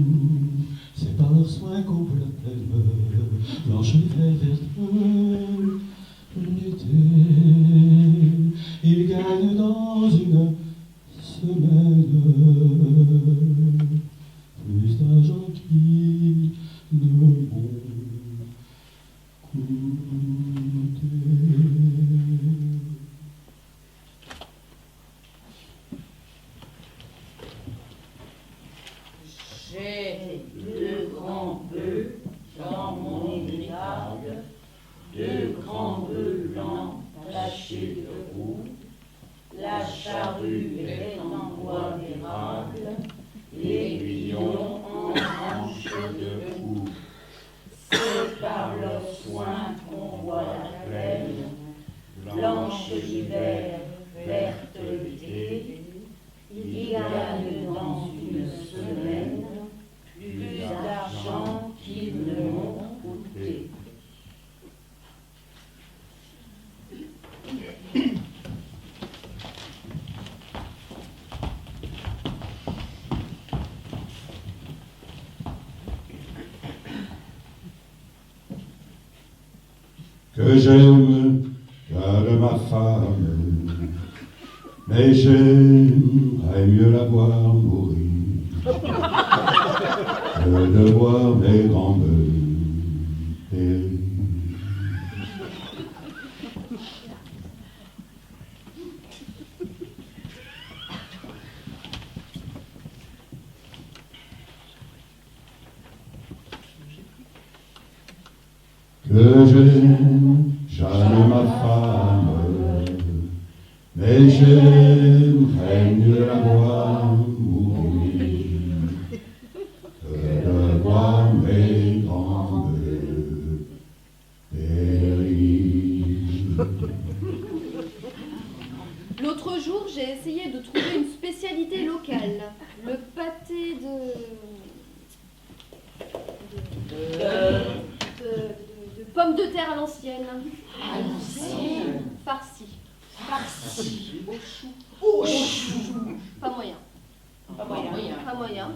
mou. C'est par leurs soins qu'on peut la plaine, blanche l'hiver, verte l'été. Ils gagnent dans une semaine plus d'argent qui ne m'ont coûté. J'ai deux grands bœufs dans mon étable, deux grands bœufs blancs tachés de roux. La charrue est en bois d'érable, l'aiguillon en branche de hou. C'est par leurs soins qu'on voit la plaine, blanche l'hiver, verte l'été. Ils gagnent dans une semaine plus d'argent qu'ils ne m'ont coûté. Que j'aime de ma femme, mais j'aimerais mieux la voir mourir que de voir mes grands bœufs périr. Que j'aime jamais ma femme, mais j'aimerais mieux la voir mourir que de voir mes grands bœufs périr. L'autre jour, j'ai essayé de trouver une spécialité locale. Le pâté de pommes de terre à l'ancienne. À l'ancienne. Farci. Farci. Au chou. Au chou. Pas moyen. Pas moyen. Pas moyen.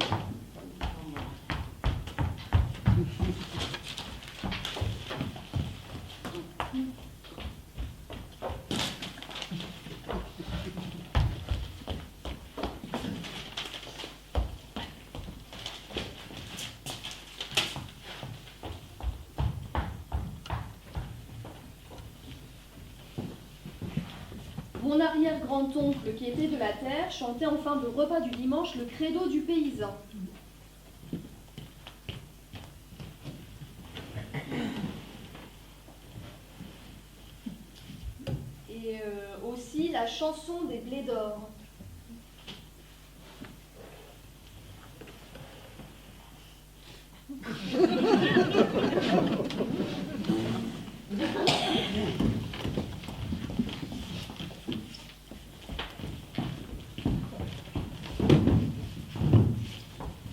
Mon arrière-grand-oncle, qui était de la terre, chantait en fin de repas du dimanche le credo du paysan. Et aussi la chanson des blés d'or.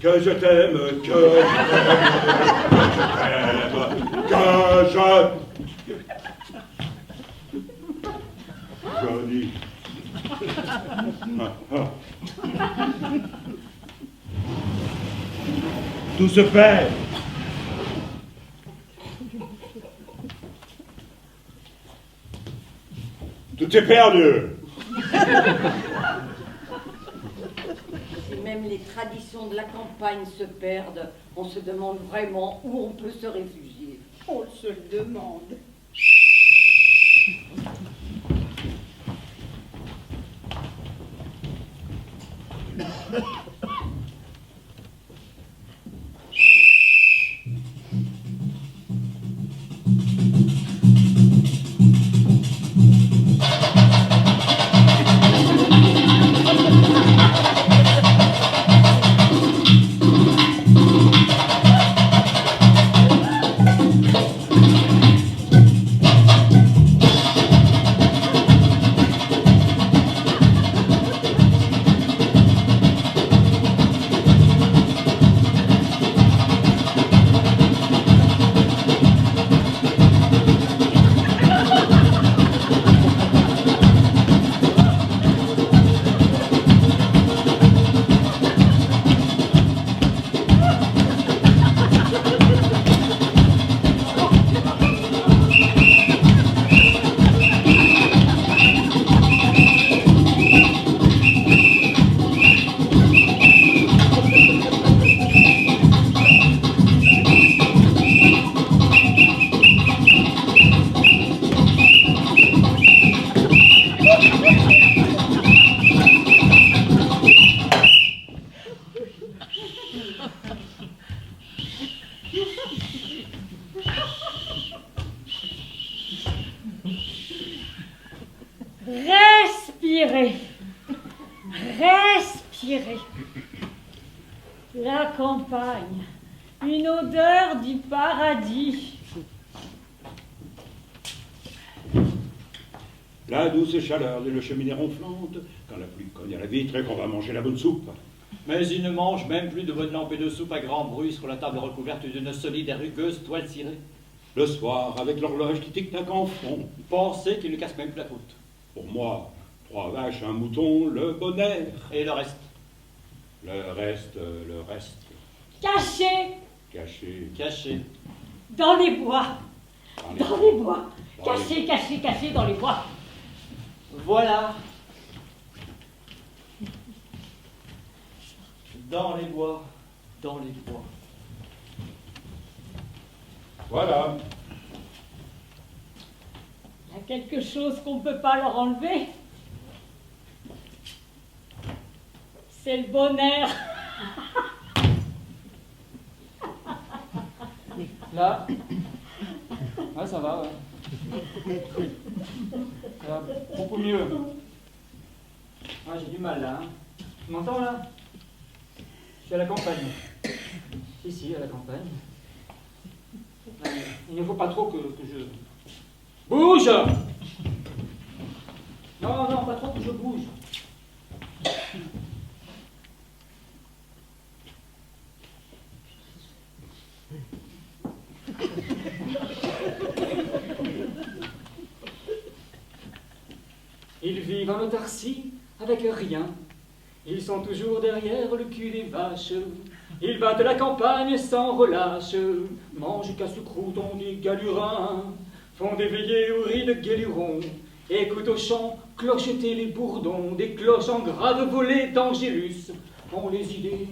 Que je t'aime, que je dis. Tout se perd. Tout est perdu. C'est même les traditions de la campagne se perdent, on se demande vraiment où on peut se réfugier. On se le demande. Respirez. Respirez. La campagne. Une odeur du paradis. La douce chaleur d'une cheminée ronflante, quand la pluie cogne à la vitre et qu'on va manger la bonne soupe. Mais ils ne mangent même plus de bonnes lampes et de soupe à grand bruit sur la table recouverte d'une solide et rugueuse toile cirée. Le soir, avec l'horloge qui tic-tac en fond. Pensez qu'ils ne cassent même plus la croûte. Pour moi, 3 vaches, un mouton, le bon air. Et le reste? Le reste. Caché. Caché. Dans les bois. Dans les bois. Dans Caché dans les bois. Voilà. Dans les bois. Voilà. Il y a quelque chose qu'on ne peut pas leur enlever. C'est le bon air. Là. Ouais, ça va, ouais. Ça va beaucoup mieux. Ah, j'ai du mal là. Hein. Tu m'entends là? Je suis à la campagne. Ici, à la campagne. Il ne faut pas trop que je... Bouge! Non, pas trop que je bouge. Ils vivent en autarcie avec rien. Ils sont toujours derrière le cul des vaches. Ils battent la campagne sans relâche. Mangent casse-croûte, ont des galurins. Font des veillées aux riz de guéluron. Écoutent au chant clocheter les bourdons. Des cloches en grave volées d'Angélus. Ont les idées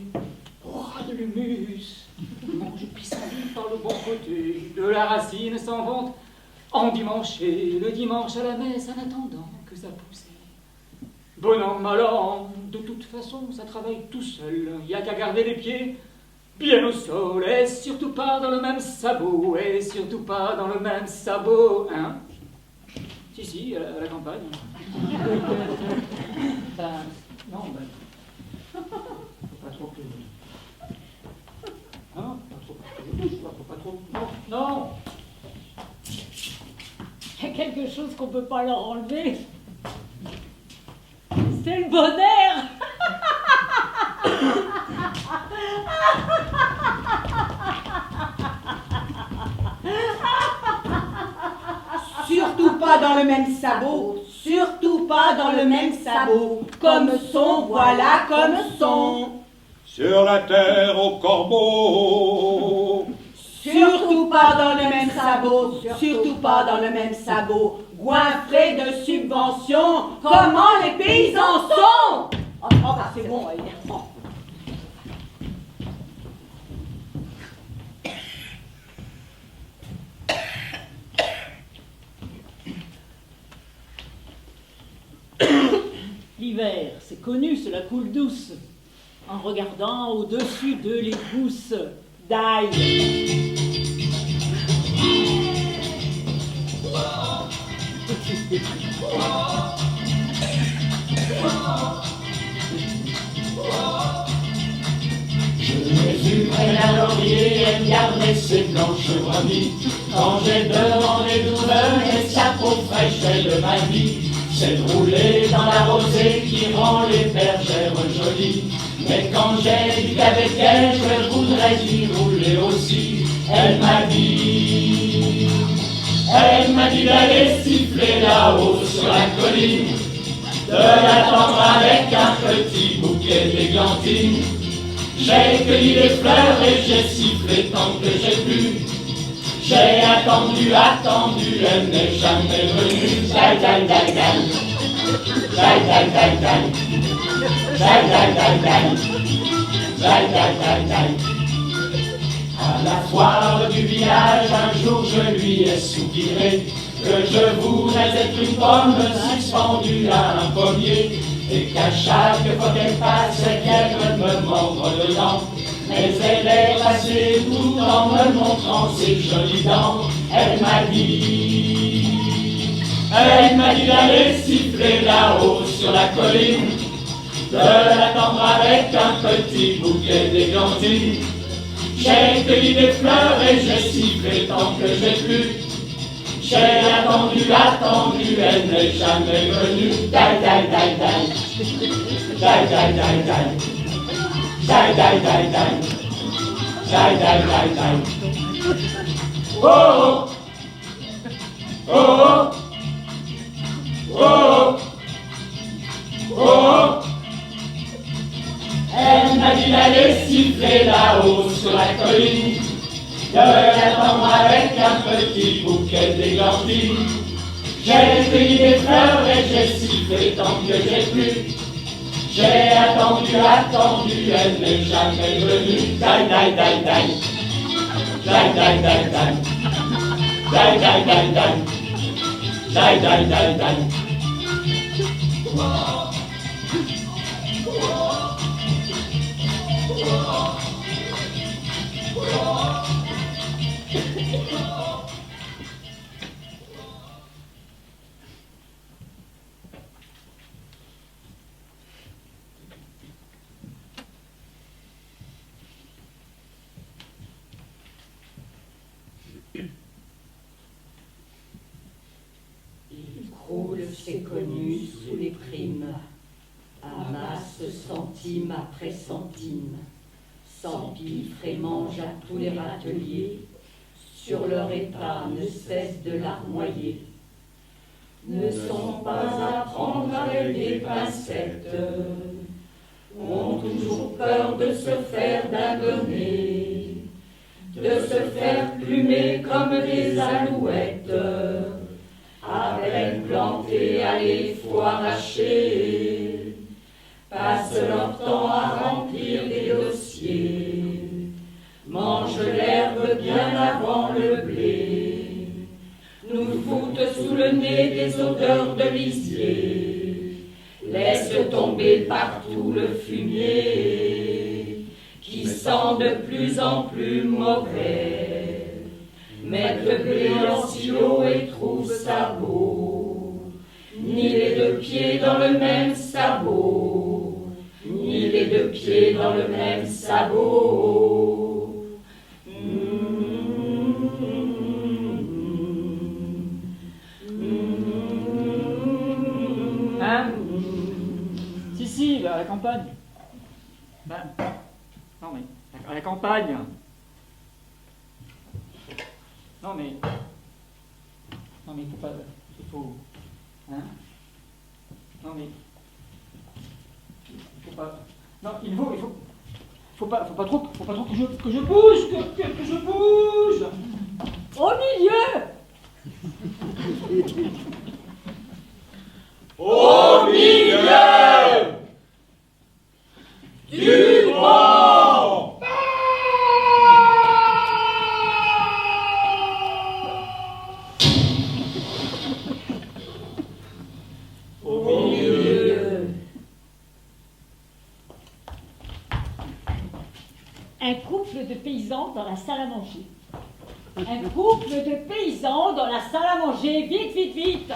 au ras de l'humus. Mangent pissenlit par le bon côté. De la racine s'en vante en dimanche. Le dimanche à la messe en attendant que ça pousse. Bon an, mal an, de toute façon, ça travaille tout seul. Y a qu'à garder les pieds bien au sol. Et surtout pas dans le même sabot. Et surtout pas dans le même sabot, hein? Si, à la campagne. Non, pas trop que... Hein? Pas trop... Non! Il y a quelque chose qu'on ne peut pas leur enlever. C'est le bon air. Surtout pas dans le même sabot, surtout pas dans le même sabot. Comme son, voilà comme son. Sur la terre au corbeau. Surtout pas dans le même sabot, surtout pas dans le même sabot. Goinfré de subventions, comment les paysans sont? Oh, c'est bon. l'hiver, c'est connu, cela coule douce, en regardant au-dessus de les gousses d'ail. Je l'ai vu près d'un laurier, elle gardait ses blanches brebis. Quand j'ai demandé d'où venait sa peau fraîche, elle m'a dit: c'est de rouler dans la rosée qui rend les bergères jolies. Mais quand j'ai dit qu'avec elle je voudrais y rouler aussi, elle m'a dit d'aller siffler là-haut sur la colline, de l'attendre avec un petit bouquet d'églantines. J'ai cueilli des fleurs et j'ai sifflé tant que j'ai pu. J'ai attendu, elle n'est jamais venue. Dai dai dai dai, dai dai dai dai, dai dai dai dai, dai dai dai dai. À la foire du village, un jour je lui ai soupiré que je voudrais être une pomme suspendue à un pommier, et qu'à chaque fois qu'elle passe, qu'elle me mordre dedans. Mais elle est passée tout en me montrant ses jolies dents. Elle m'a dit d'aller siffler là-haut sur la colline, de l'attendre avec un petit bouquet d'églantines. J'ai cueilli des fleurs et j'ai sifflé tant que j'ai pu. J'ai attendu, elle n'est jamais venue. Dai dai dai dai, dai dai dai dai, dai dai dai dai, dai dai dai dai. Oh oh oh oh oh oh. Elle m'a dit d'aller siffler là-haut sur la colline, de l'attendre avec un petit bouquet d'églantines. J'ai cueilli des fleurs et j'ai sifflé tant que j'ai pu. J'ai attendu, elle n'est jamais venue. Dai dai dai dai, dai dai dai dai, dai dai dai dai, dai dai dai dai. Il croule, c'est connu, sous les primes, amasse centime après centime, s'empiffre et mange à tous les râteliers, sur leur état ne cesse de larmoyer. Ne sont pas à prendre avec des pincettes, ont toujours peur de se faire dindonner, de se faire plumer comme des alouettes, à peine plantées, allez, faut arracher, passent leur temps à remplir des dossiers, mangent l'herbe bien avant le blé, nous foutent sous le nez des odeurs de lisier, laissent tomber partout le fumier, qui sent de plus en plus mauvais, mettent le blé en silo et trouvent ça beau, ni les deux pieds dans le même sabot, ni les deux pieds dans le même sabot. Hein? Si, à la campagne. Ben, non mais, à la campagne. Non mais il faut pas, il faut, hein? Non mais, il faut pas, non faut pas trop que je bouge, que je bouge. Au milieu. Au milieu du pont. Au milieu Un couple de paysans dans la salle à manger. Un couple de paysans dans la salle à manger. Vite, vite, vite.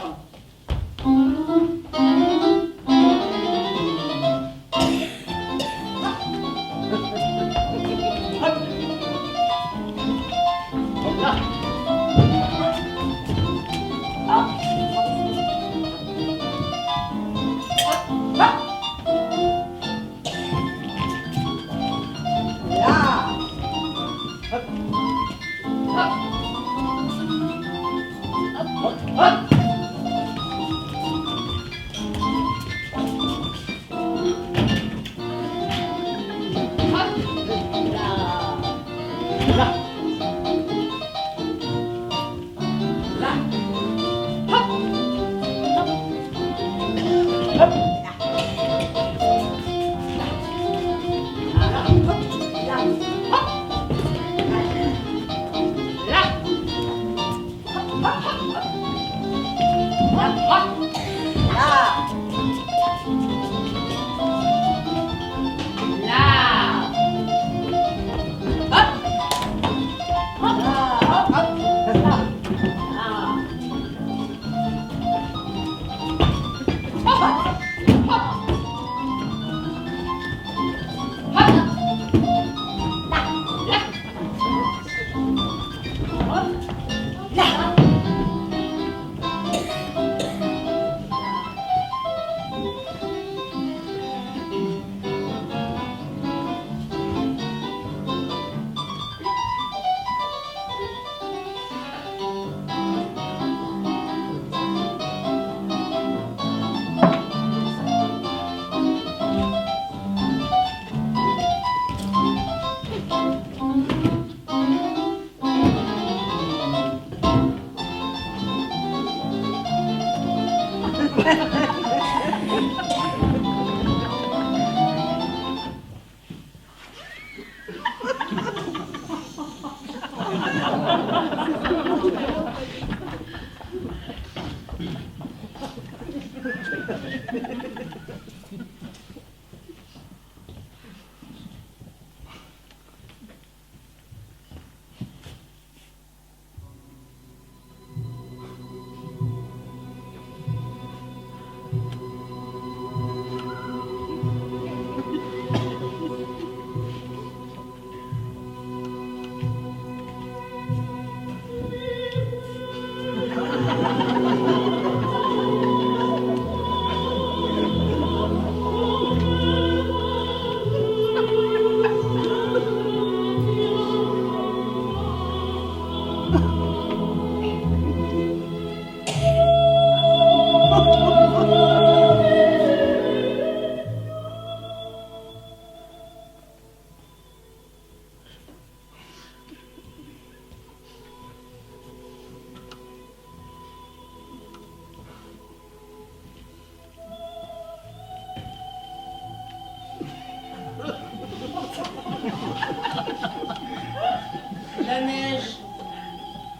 La neige,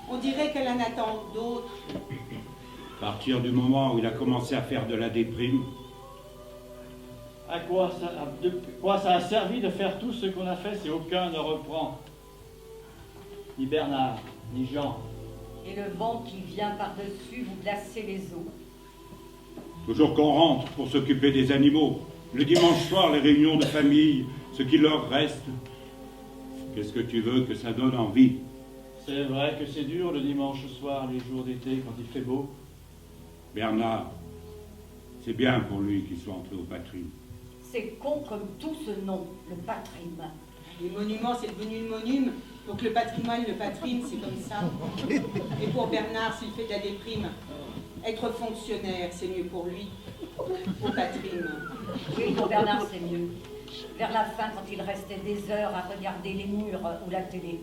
on dirait qu'elle en attend d'autres. À partir du moment où il a commencé à faire de la déprime, À quoi ça a servi de faire tout ce qu'on a fait si aucun ne reprend? Ni Bernard, ni Jean. Et le vent qui vient par-dessus vous glacer les os. toujours qu'on rentre pour s'occuper des animaux, le dimanche soir, les réunions de famille, ce qui leur reste. Qu'est-ce que tu veux que ça donne envie? C'est vrai que c'est dur le dimanche soir, les jours d'été, quand il fait beau. Bernard, c'est bien pour lui qu'il soit entré au patrimoine. C'est con comme tout ce nom, le patrimoine. Les monuments, c'est devenu le monume. Donc le patrimoine, le patrime, c'est comme ça. Et pour Bernard, s'il fait de la déprime, être fonctionnaire, c'est mieux pour lui. Au patrime. Oui, pour Bernard, c'est mieux. Vers la fin, quand il restait des heures à regarder les murs ou la télé.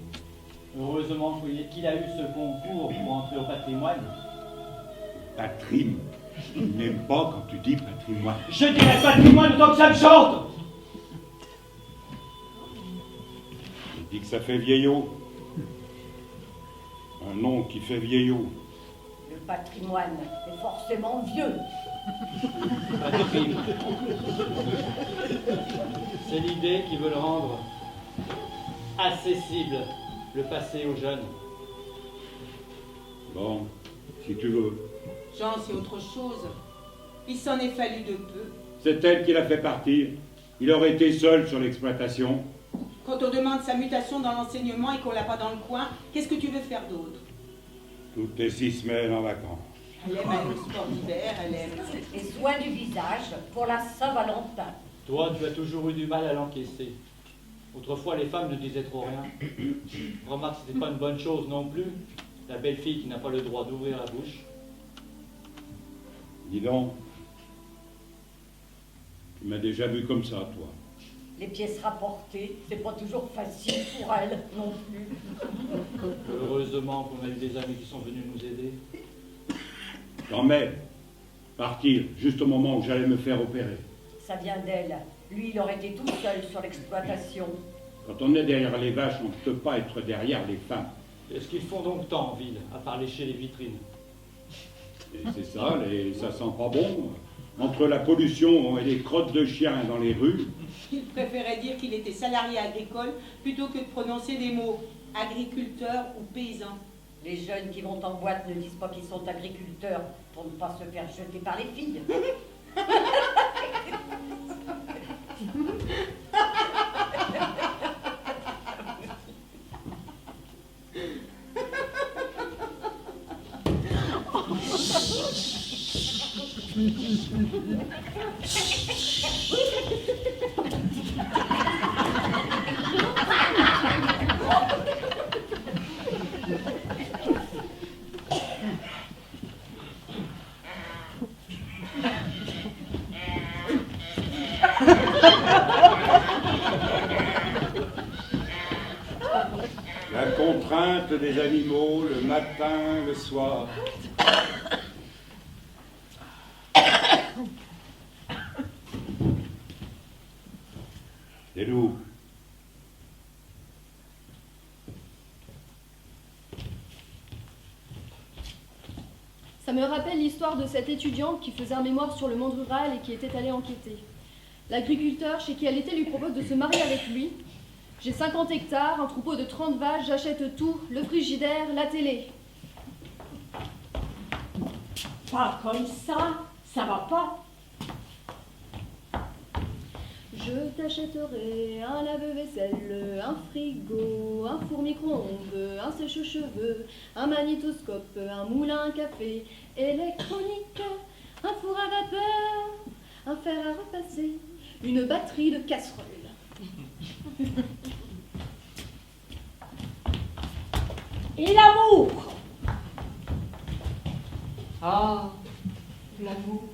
Heureusement qu'il a eu ce concours pour entrer au patrimoine. Patrime. Je n'aime pas quand tu dis patrimoine. Je dirais patrimoine autant que ça me chante. Je dis que ça fait vieillot. Un nom qui fait vieillot. Le patrimoine est forcément vieux. C'est l'idée qui veut le rendre. accessible, le passé aux jeunes. Bon, si tu veux. Jean, c'est autre chose. Il s'en est fallu de peu. C'est elle qui l'a fait partir. Il aurait été seul sur l'exploitation. Quand on demande sa mutation dans l'enseignement et qu'on l'a pas dans le coin, qu'est-ce que tu veux faire d'autre? Toutes les 6 semaines en vacances. Elle aime aller au sport d'hiver, elle aime... Les soins du visage pour la Saint-Valentin. Toi, tu as toujours eu du mal à l'encaisser. Autrefois, les femmes ne disaient trop rien. Remarque, c'était pas une bonne chose non plus. La belle fille qui n'a pas le droit d'ouvrir la bouche. Dis donc, tu m'as déjà vu comme ça, toi. Les pièces rapportées, c'est pas toujours facile pour elle non plus. Heureusement qu'on a eu des amis qui sont venus nous aider. Quand même, partir juste au moment où j'allais me faire opérer. Ça vient d'elle. Lui, il aurait été tout seul sur l'exploitation. Quand on est derrière les vaches, on ne peut pas être derrière les femmes. Est-ce qu'ils font donc tant en ville, à part lécher les vitrines? Et c'est ça, ça sent pas bon. Entre la pollution et les crottes de chiens dans les rues. Il préférait dire qu'il était salarié agricole plutôt que de prononcer des mots agriculteur ou paysan. Les jeunes qui vont en boîte ne disent pas qu'ils sont agriculteurs pour ne pas se faire jeter par les filles. La contrainte des animaux le matin, le soir. Des loups. Ça me rappelle l'histoire de cette étudiante qui faisait un mémoire sur le monde rural et qui était allée enquêter. L'agriculteur chez qui elle était lui propose de se marier avec lui. J'ai 50 hectares, un troupeau de 30 vaches, j'achète tout, le frigidaire, la télé. Pas comme ça va pas. Je t'achèterai un lave-vaisselle, un frigo, un four micro-ondes, un sèche-cheveux, un magnétoscope, un moulin à café électronique, un four à vapeur, un fer à repasser, une batterie de casserole. Et l'amour? Ah, l'amour.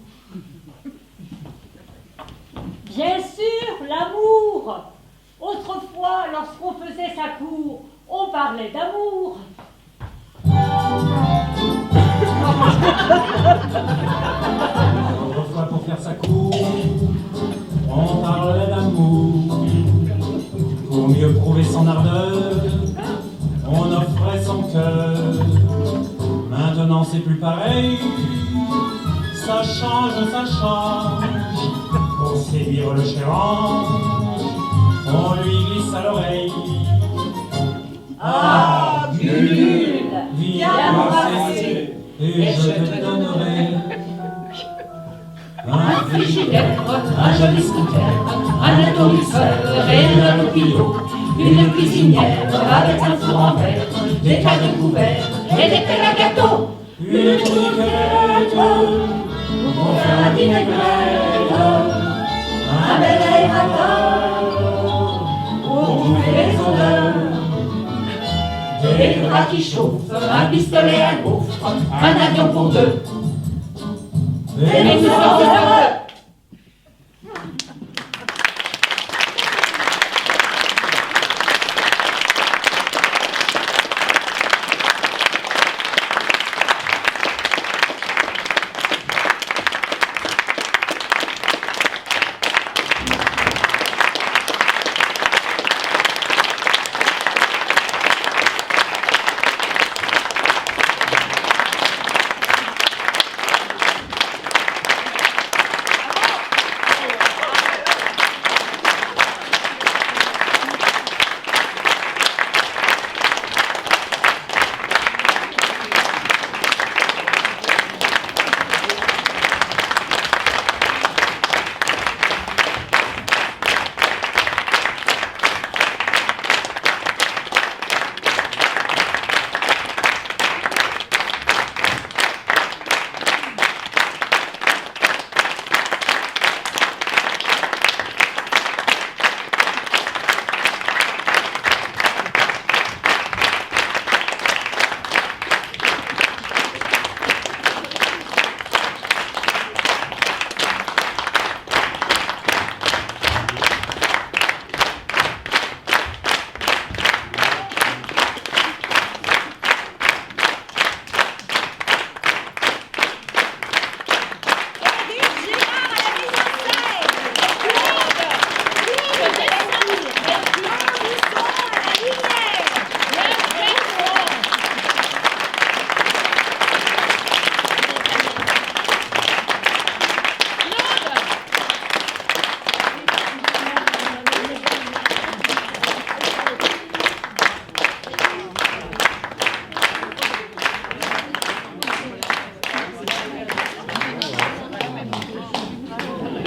Bien sûr, l'amour. Autrefois, lorsqu'on faisait sa cour, on parlait d'amour. Autrefois, pour faire sa cour, on parlait d'amour. Pour mieux prouver son ardeur, on offrait son cœur. Maintenant, c'est plus pareil. Ça change. Pour séduire le cher ange, on lui glisse à l'oreille. Ah, Gulule, viens m'embrasser, et je te donnerai un frigidaire, un joli scooter, un atomiseur et un autopilot, une cuisinière avec un four en verre, des tas de couverts et des pelles à gâteau, une tourniquette pour faire la vinaigrette, un bel aérateur pour bouffer les odeurs, des draps qui chauffent, un pistolet à gaufres, un avion pour deux, et les heureux.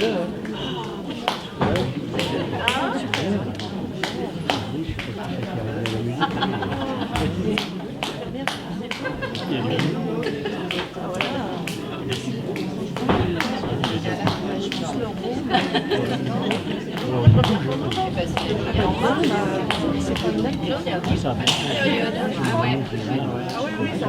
C'est pas une acte. Ah ouais, oui, ça